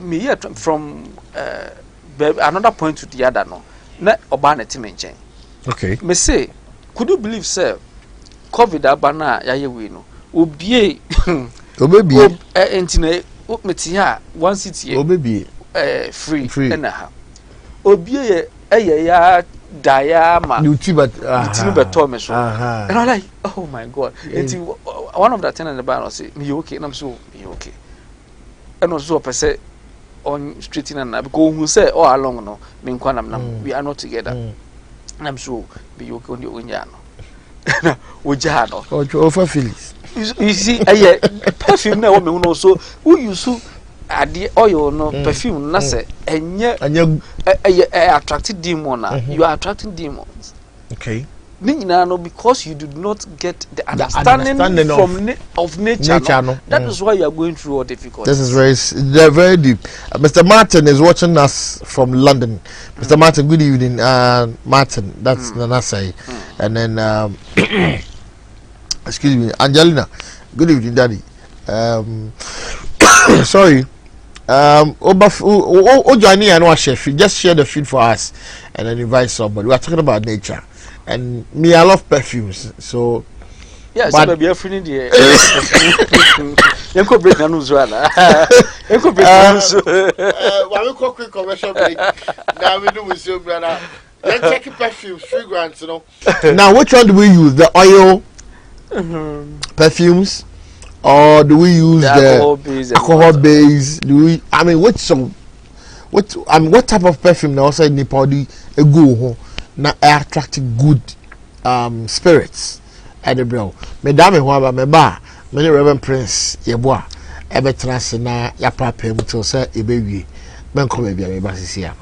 B: me here from another point to the other no. Na oba na team nchen.
A: Okay.
B: Me say, could you believe sir? COVID abana ya ye we no. Obie
A: Obebie.
B: Enti na meti ha one city.
A: Obebie.
B: Free. Ena ha. Obie ya diama me so and I'm like, oh my god. One of the attendants in the bar say me okay, and I'm so me okay, and also person on street in and because who say all along no me nkwanam we are not together, and I'm so be okay on the onya no oja no
A: over feelings.
B: You see perfume na wo me no so who you so ade oil no perfume na say enye attracted demon you are attracting demons.
A: Okay.
B: No, because you do not get the understanding of nature. No. That is why you are going through all difficulties.
A: This is very deep. Mr. Martin is watching us from London. Mr. Martin, good evening. Martin, that's Nanasai. And then excuse me, Angelina. Good evening, Daddy. Sorry. Johnny and our chef, just share the feed for us and then invite somebody. We are talking about nature, and me, I love perfumes. So,
B: yeah, so maybe you're feeling the. You could break the news, rather. You could break the news.
A: While we go quick commercial break, now we do with you, brother. Let's take perfumes, fragrance, you know. Now, which one do we use? The oil perfumes. Or do we use the alcohol base? Do we? I mean, what type of perfume now? Also, Nepali a go na attracting good spirits at the brow. Madame, who are my bar, many Reverend Prince Yeboah, Ebetrans na ya papa mucho say e baby. Ben come be me basis here.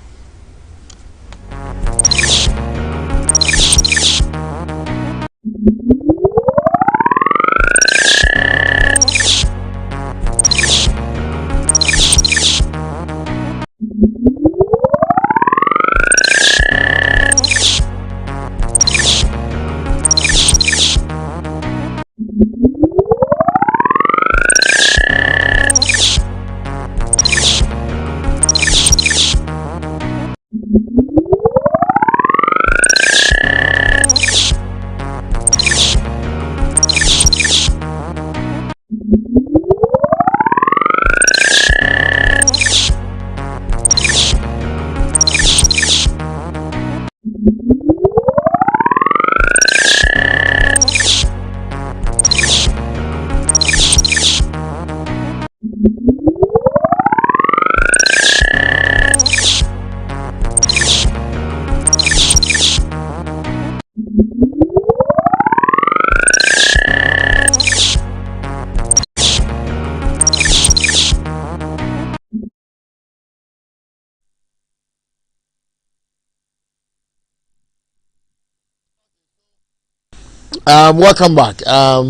A: Welcome back. I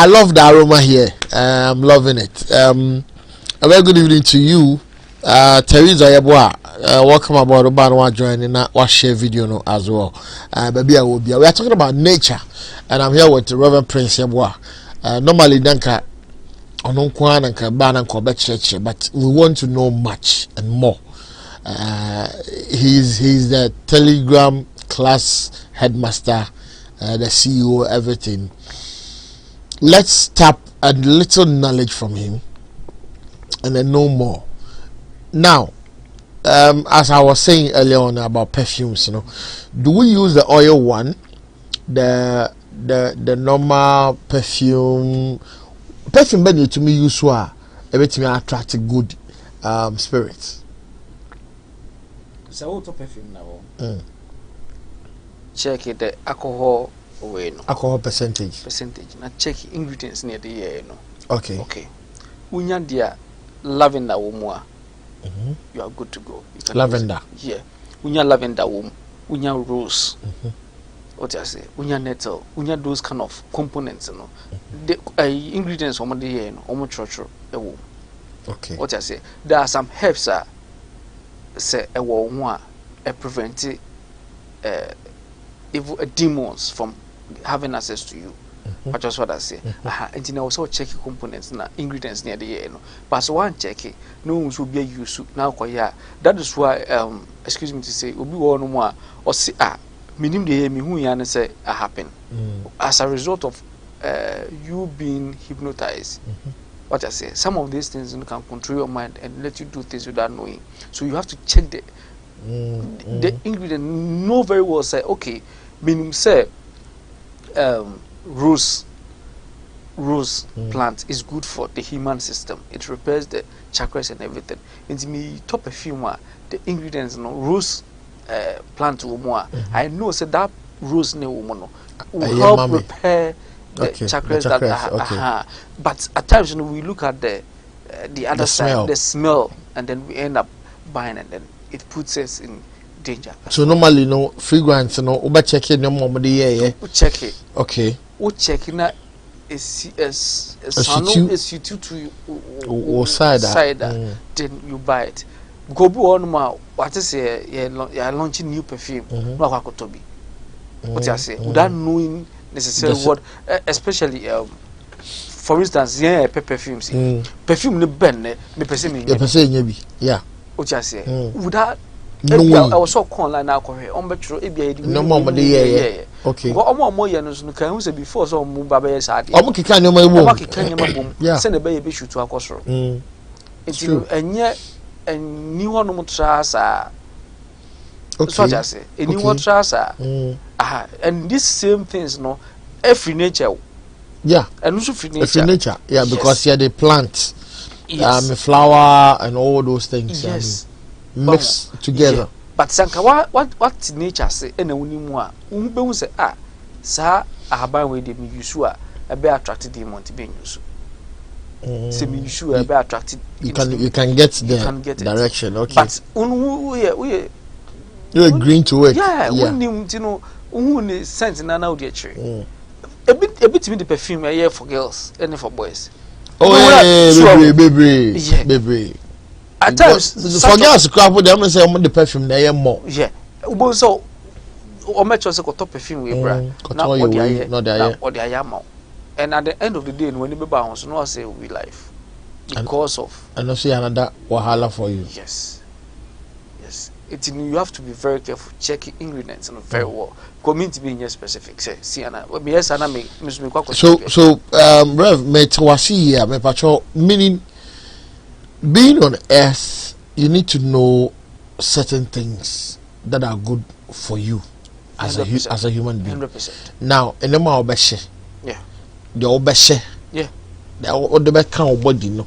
A: love the aroma here. I'm loving it. A very good evening to you, Teresa Yeboah. Welcome aboard. Obanwa joining. Watch share video no as well. Baby, I will be. We are talking about nature, and I'm here with Reverend Prince Yeboah. Normally, danka ononkwa nanka ba nanka obechurch, but we want to know much and more. He's the Telegram class headmaster, the CEO, everything. Let's tap a little knowledge from him and then know more. Now, as I was saying earlier on about perfumes, you know, do we use the oil one, the normal perfume better to me use everything attract good spirits?
B: So what perfume now? Check it the alcohol way no.
A: Alcohol percentage.
B: Now check ingredients near the year no.
A: Okay.
B: Unya dia lavender womwa. You are good to go.
A: Lavender.
B: Yeah. Unya lavender wom. Unya rose. What I say? Unya nettle. Unya those kind of components no. The ingredients omo the year no. Omo chocho
A: Okay.
B: What I say? There are some herbs say ewo ho a prevent evil demons from having access to you. But just what I say. And you know, also check components na ingredients near the year. But so one check it, no one should be used now. That is why excuse me to say, will be one more or say minimum the me who yan say happen as a result of you being hypnotized. What I say, some of these things you can control your mind and let you do things without knowing. So you have to check the ingredient. Know very well. Say okay, minimum say rose plant is good for the human system. It repairs the chakras and everything. And me top perfume the ingredients no rose plant more. I know say that rose ne will help repair the chakras that but at times we look at the other side, the smell, and then we end up buying, and then it puts us in danger.
A: So normally fragrance we check it no more we
B: check it.
A: Okay.
B: We check it na is to cider. Then you buy it. Go on ma what is you're launching new perfume. No akotobi. What you say? Without knowing necessarily what especially for instance perfumes. Perfume ne ben me person me.
A: Yeah.
B: What you say? Without I was so online now.
A: No more yeah. Okay.
B: What more years can say before so move by yes. I
A: can yeah.
B: Send a baby shoot to a course. It's and yet and new one trasa. So just say a new one trasa. And these same things no every nature.
A: Yeah.
B: And also free
A: nature. Yeah, because the plant, flower and all those things.
B: Yes.
A: Mix together.
B: Yeah. But sanka what nature say ena wonimu a unbe say sa ahaban we dey me use a be attracted demon to be use. Say me use a be attracted.
A: You can get the direction. Okay.
B: But
A: you're agreeing to it.
B: Yeah. When you know who ne sense na now dey tree. A bit me the perfume here for girls and for boys.
A: Oh baby.
B: At times,
A: for girls, crap with them and say, I'm the perfume, they are more.
B: Yeah. So, or match us a top perfume with brand. Not what they are. And at the end of the day, when you bounce, no, I say we life because of. And I see another wahala for you. Yes. Yes. You have to be very careful, checking ingredients and very well. Coming to being specific. Say, see, Anna, yes, Anna, me,
A: so, Rev, me to wasi me patrol meaning. Being on earth, you need to know certain things that are good for you as a human being.
B: 100%.
A: Now, in the obeshe,
B: yeah,
A: the obeshe,
B: yeah,
A: the obe can body no,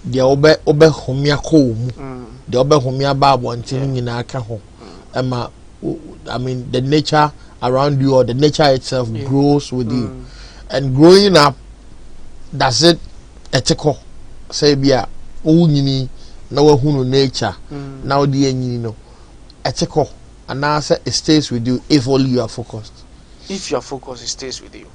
A: the obe homia ko, the obe homia babu and in aka home. I mean, the nature around you or the nature itself grows with you, and growing up, that's it. Ethical, say bia. Unyini na wahunu nature now the enyini no etiko and answer it stays with you if only you are focused.
B: If you are focused, it stays with you.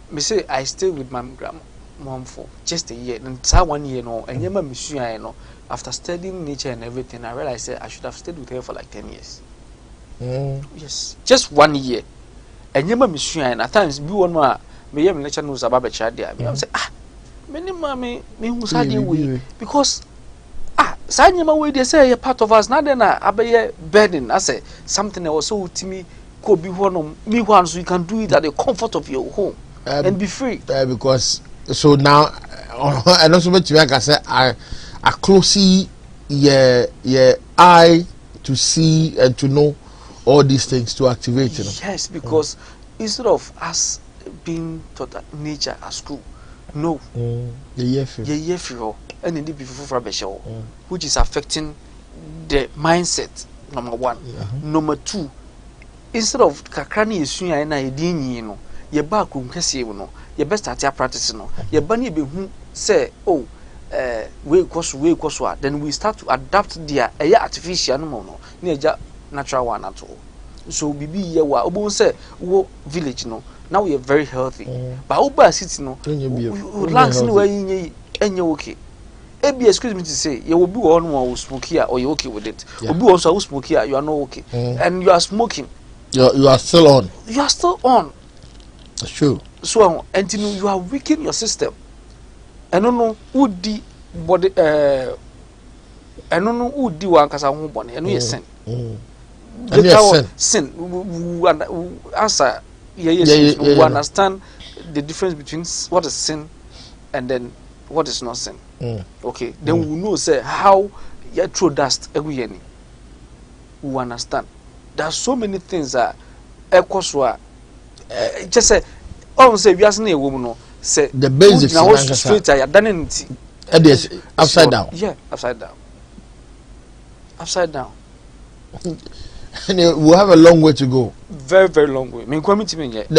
B: Me say I stay with my grandmom for just a year and 1 year no and yema misua no after studying nature and everything I realized I should have stayed with her for like 10 years. Yes, just 1 year. And yema misua and at times be one more me yem lecture knows about the child there. Me say many mommy me who said we because Sanyama way they say a part of us now then a burden. I say something that was so to me could be one of me once so you can do it at the comfort of your home and be free.
A: Because so now I know so much like I say I closely eye to see and to know all these things to activate.
B: Yes, because instead of us being taught that nature at school. No. And indeed before which is affecting the mindset. Number one. Number two, instead of kakrani yesuya na edini no, ye ba krum kese no, ye best start practice no. Ye ba ni be hu say we koso then we start to adapt their artificial no na eja natural one at all. So bibi ye wa obo say wo village no. Now we are very healthy. But over city no, lands no way enye okay. Be excuse me to say, you will be one who smoke here or you okay with it. You will be also who smoke here, you are not okay. And you are smoking.
A: You are still on.
B: You are still on.
A: Sure.
B: So and you are weakening your system. I don't know who the body I don't know who the one kasa ho bone. And you sin.
A: And
B: sin. Answer. We understand the difference between what is sin and then what is not sin. Okay, then we know say how you throw dust every year. We understand. There are so many things that just say, oh, say we are saying a woman no say
A: the basics
B: now straight I done it.
A: Upside down.
B: Yeah, upside down. Upside down.
A: And we have a long way to go.
B: Very, very long way. Me come to me yet.
A: We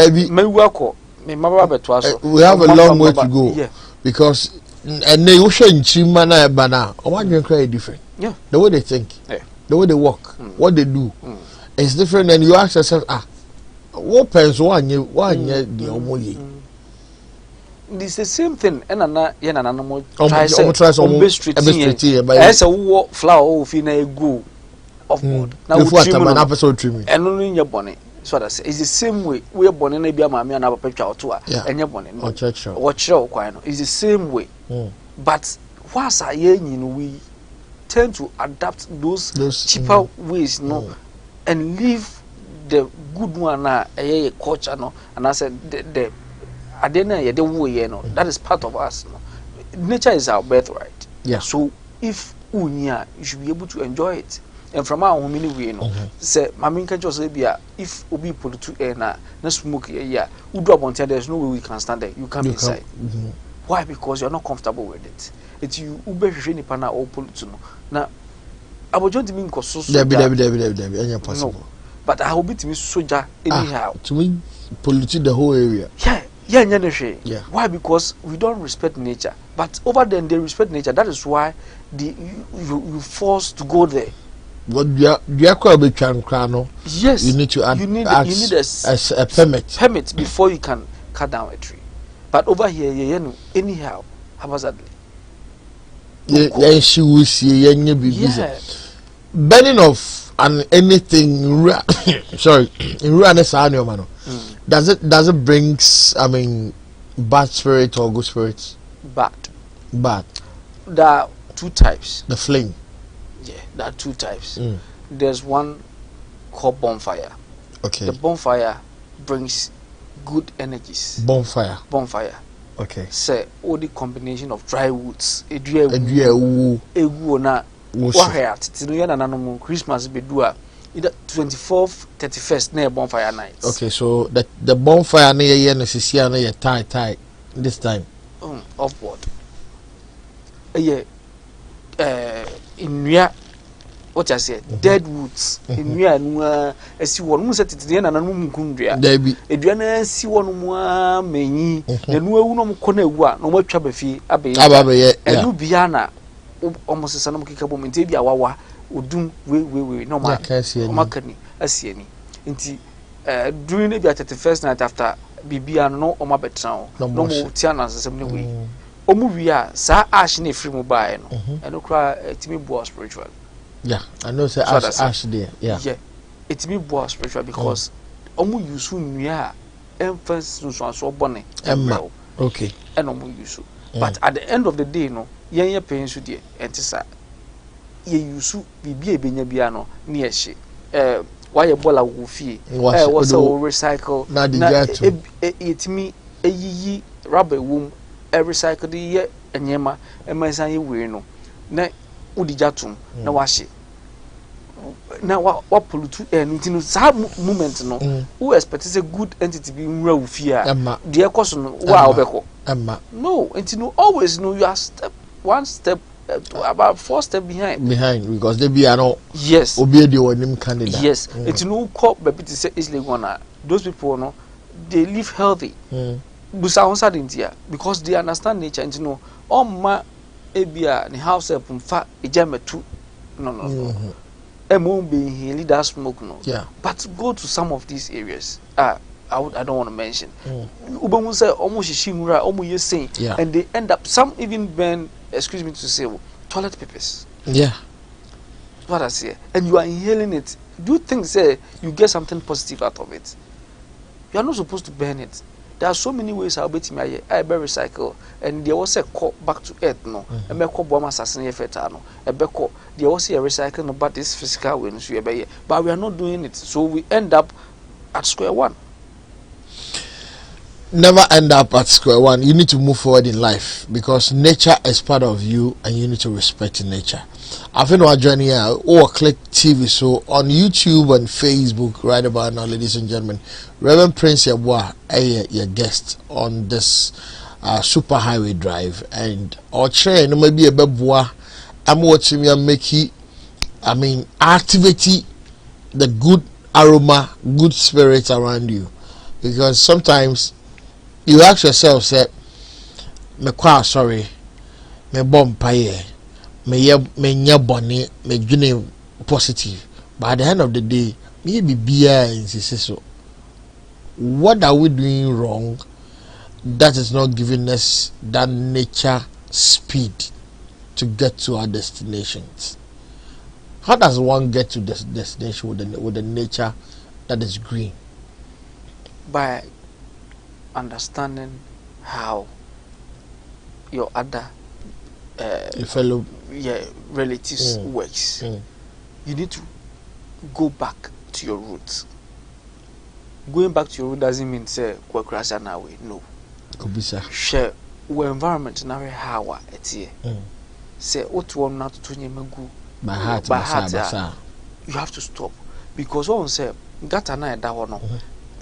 A: have a long way to go.
B: Yeah.
A: Because and they ocean chimana bana. Or different.
B: Yeah.
A: The way they think.
B: Yeah.
A: The way they walk. What they do. It's different, and you ask yourself, what pens one year the omoye.
B: It's the same thing. And I'm
A: try some street.
B: As a walk flower of in a go of board. Now
A: an episode trimming.
B: And only in your bonnet. So that it's the same way. We are born in a beer mammy and our picture or two. And your bonnet.
A: Or church.
B: Watch your quino. It's the same way. But whilst I we tend to adapt those cheaper ways, and leave the good one a culture, and I said the I didn't the way, that is part of us. Nature is our birthright.
A: Yeah.
B: So if you should be able to enjoy it. And from our home anyway, say, my main can just be if we put to air now, no smoke yeah, we drop on there's no way we can stand there. You come inside. Why? Because you're not comfortable with it. It's you Uber any pana or pull to know. Now, I would just mean because so
A: possible.
B: But I will be to me soldier anyhow.
A: To me, pollute the whole area.
B: Yeah. Why? Because we don't respect nature. But over there, they respect nature. That is why you forced to go there.
A: But yes, you need to add,
B: you need
A: a permit
B: before you can cut down a tree. But over here, anyhow, haphazardly.
A: Yeah. Burning of anything sorry, does it brings bad spirit or good spirits? Bad.
B: There are two types.
A: The flame.
B: Yeah, there are two types. There's one called bonfire.
A: Okay.
B: The bonfire brings good energies.
A: Bonfire. Okay.
B: Say all the combination of dry woods. Christmas be do either 24th, 31st near bonfire nights.
A: Okay, so the bonfire near tie this time.
B: Upward. Yeah. In what I said, dead woods. In as you want set it the end and Kundria. Adriana see one more many, the new corner one, no more trouble fee, Abbey, and you Biana almost a son of Kikabo, and Tabia Wawa would do we no more Macani, as see any. During the 31st night after Bibia no or my betrow, no more Tiana's assembly way. Omuvia sa ash ne free mobile and no cry to me boy spiritual.
A: Yeah, I know say ash there. Yeah.
B: It's me boy spiritual because omu yusu nua emphasis so bonne.
A: Okay.
B: And omu yusu. But at the end of the day no, yen paying so there entisa ye yusu bibia benya bia no na ye hye. Why Yeboah wo fie. Was so recycle. Na etimi eyiyi rubber womb. Recycle the year and yema and my son we no na udijatum na washi na what pollute and movement no who expect is a good entity being real fear dear question wow no and always know you are one step about 4 steps behind
A: because they be no
B: yes
A: obey the one candidate
B: yes it's no cop but it say is like those people no they live healthy because they understand nature and ma ebia the house up fa ejametu no won't be leader smoke no but go to some of these areas I don't want to mention say almost shimura almost saying and they end up some even burn excuse me to say, toilet papers.
A: Yeah.
B: What I say, and you are inhaling it. Do you think say you get something positive out of it? You are not supposed to burn it. There are so many ways I'll bet me I better recycle, and there was a call back to earth no, and be call bomb assassin no, and be call there was a recycle no, but this physical way so but we are not doing it, so we end up at square one.
A: Never end up at square one. You need to move forward in life because nature is part of you, and you need to respect nature. I've been watching here or Click TV, so on YouTube and Facebook right about now, ladies and gentlemen. Reverend Prince Yeboah, your guest on this super highway drive, and or train no maybe a beboa. I'm watching you make it. I mean, activate the good aroma, good spirits around you, because sometimes you ask yourself, say, me kwa sorry, me bomb paye, me nya boni, me june positive. But at the end of the day, me be beer in so. What are we doing wrong that is not giving us that nature speed to get to our destinations? How does one get to this destination with the nature that is green?
B: By understanding how your other
A: your fellow
B: relatives works. You need to go back to your roots. Going back to your root doesn't mean say kwakrasa na way. No.
A: Kubisa.
B: Share our environment na we how etie. Say what one not to nyemagu
A: by heart
B: you have to stop, because one say gata na da ho no.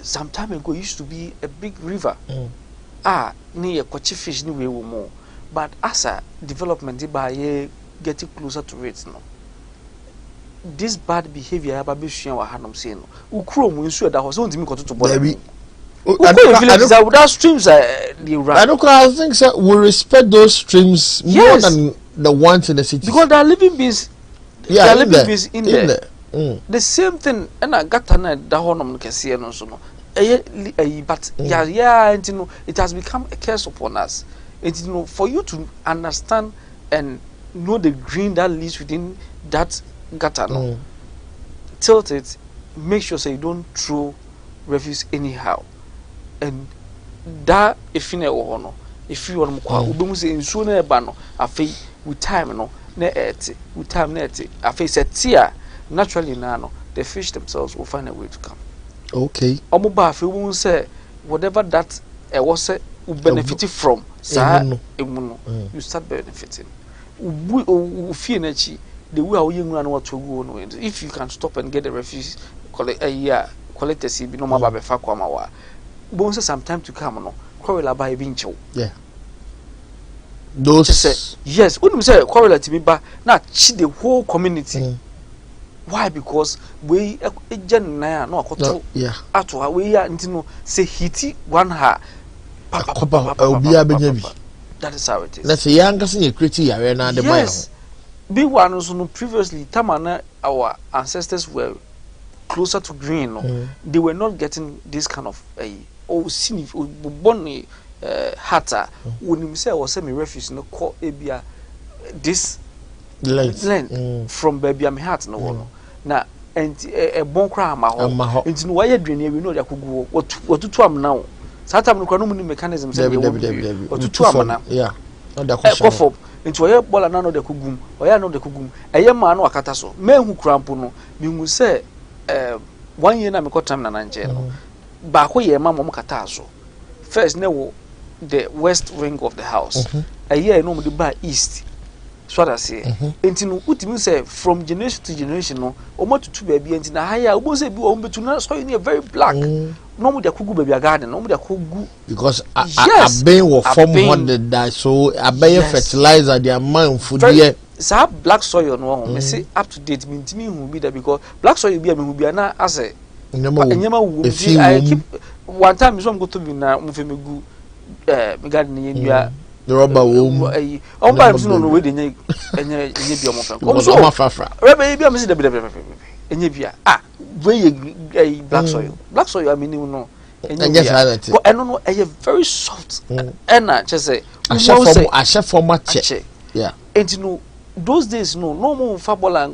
B: Some time ago it used to be a big river. Near kwachi fish ni we more. But as a development by getting closer to it no. This bad behavior about be share wa hanom say no. Ukro mu nsu da ho so ntimi koto to bother. That streams the right.
A: I think so, we respect those streams more than the ones in the city.
B: Because there are living beings.
A: Yeah,
B: there are living beings in there. The same thing, and I got na da honom kese no so no. But it has become a curse upon us. For you to understand and know the green that lives within that gutter, no, tilt it, make sure so you don't throw refuse anyhow. And that if you know, if you want to go, say in sooner bano, I feel with time, no, with time, I face a tear naturally now, the fish themselves will find a way to come.
A: Okay.
B: Omoba we won't say whatever that was will benefit from. You start benefiting. The way how you know what to go. If you can stop and get the refuse, collect a year, collect a CB, no more by Fakwamawa. Bones some time to come, no, quarrel by Vincho. Yeah.
A: Those
B: say yes, wouldn't say quarrel to me, but not cheat the whole community. Why? Because we na no akoto ato we ya ntino say hiti one ha that is how it is.
A: Let's say younger senior creative arena the mile.
B: Be one so previously tamana our ancestors were closer to green, they were not getting this kind of sinif bonni hatter when you say was semi refuse no call ebia this length from baby am heart no one na and a bon cry ma ho enti no why drain we know they akugu what to am now satam no kwano mu mechanism say what to am na
A: yeah no da question
B: enti why bola na no de kugum why no de kugum eye ma no akata so mehu krampo no mihu say 1 year na me kotam na nanje no ba ko ye ma mo kata so first na wo the west wing of the house a year no mo de ba east. So that say, enti no utimi say from generation to generation no, omo tutu baby enti na haya obo say bi o mbetu na so you very black. No mo de kugu baby garden, no mo de kugu
A: because I been wo form 100 that so I buy fertilizer the amount food there.
B: Sa black soil no me say up to date me ntimi hu bi that because black soil bi me hu bi na ase. Nyama wu I keep one time so go to bi na mo fe megu me garden ye nua
A: the rubber womb.
B: On by no way, enye bi omo so
A: fafra.
B: Rubber bi am see the enye bia. Wey black soil. Black soil I mean no.
A: Enye
B: no very soft. And just say
A: a chef format check. Yeah.
B: And you know, those days no more football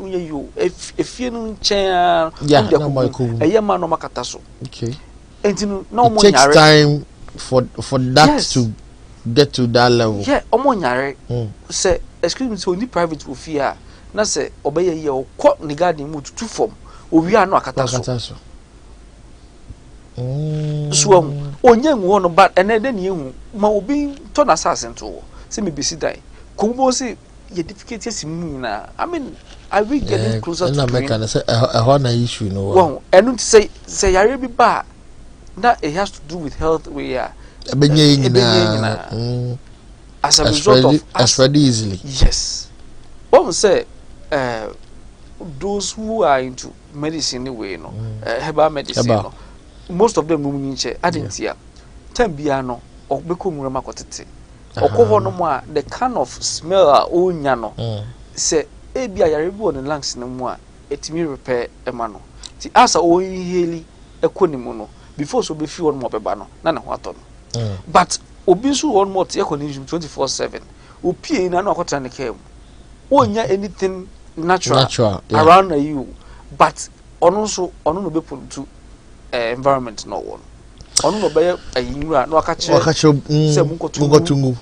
B: you if you no chair
A: yeah no more cool
B: a year man no makata so.
A: Okay.
B: And you know no more
A: it takes time for that
B: yes.
A: to get to that level.
B: Yeah, omo nyare. Say excuse me, so ni private for fear. Na say obeye ye o ko ni garden mu tutu form. Owi anu akata so. So onye nwo no but ene de ne ehu ma obi to na assassin to. Say me besi dai. Ko say ye difficult asimu na. I mean, are we getting closer to
A: America say a hona issue no.
B: Well, enu say yare bi ba na it has to do with health we are. As a result of
A: spread easily.
B: Yes. One say those who are into medicine anyway, no, herbal medicine, no, most of them moving in chair. I didn't see. Tembiano or Bekumurama Cotete. Or Kohonomoa, the kind of smell or nyano. Say, Ebi Yaribo and lungs no more. It me repair a mano. The answer o heli a quinimono before so be few on Mobebano, none of what on. But Obisu one more tea condition 24/7. Opie na no kwatane kem. Onya anything natural yeah. around you, but ono no be put to environment no one. Ono no be ayinura no akache se munkotungu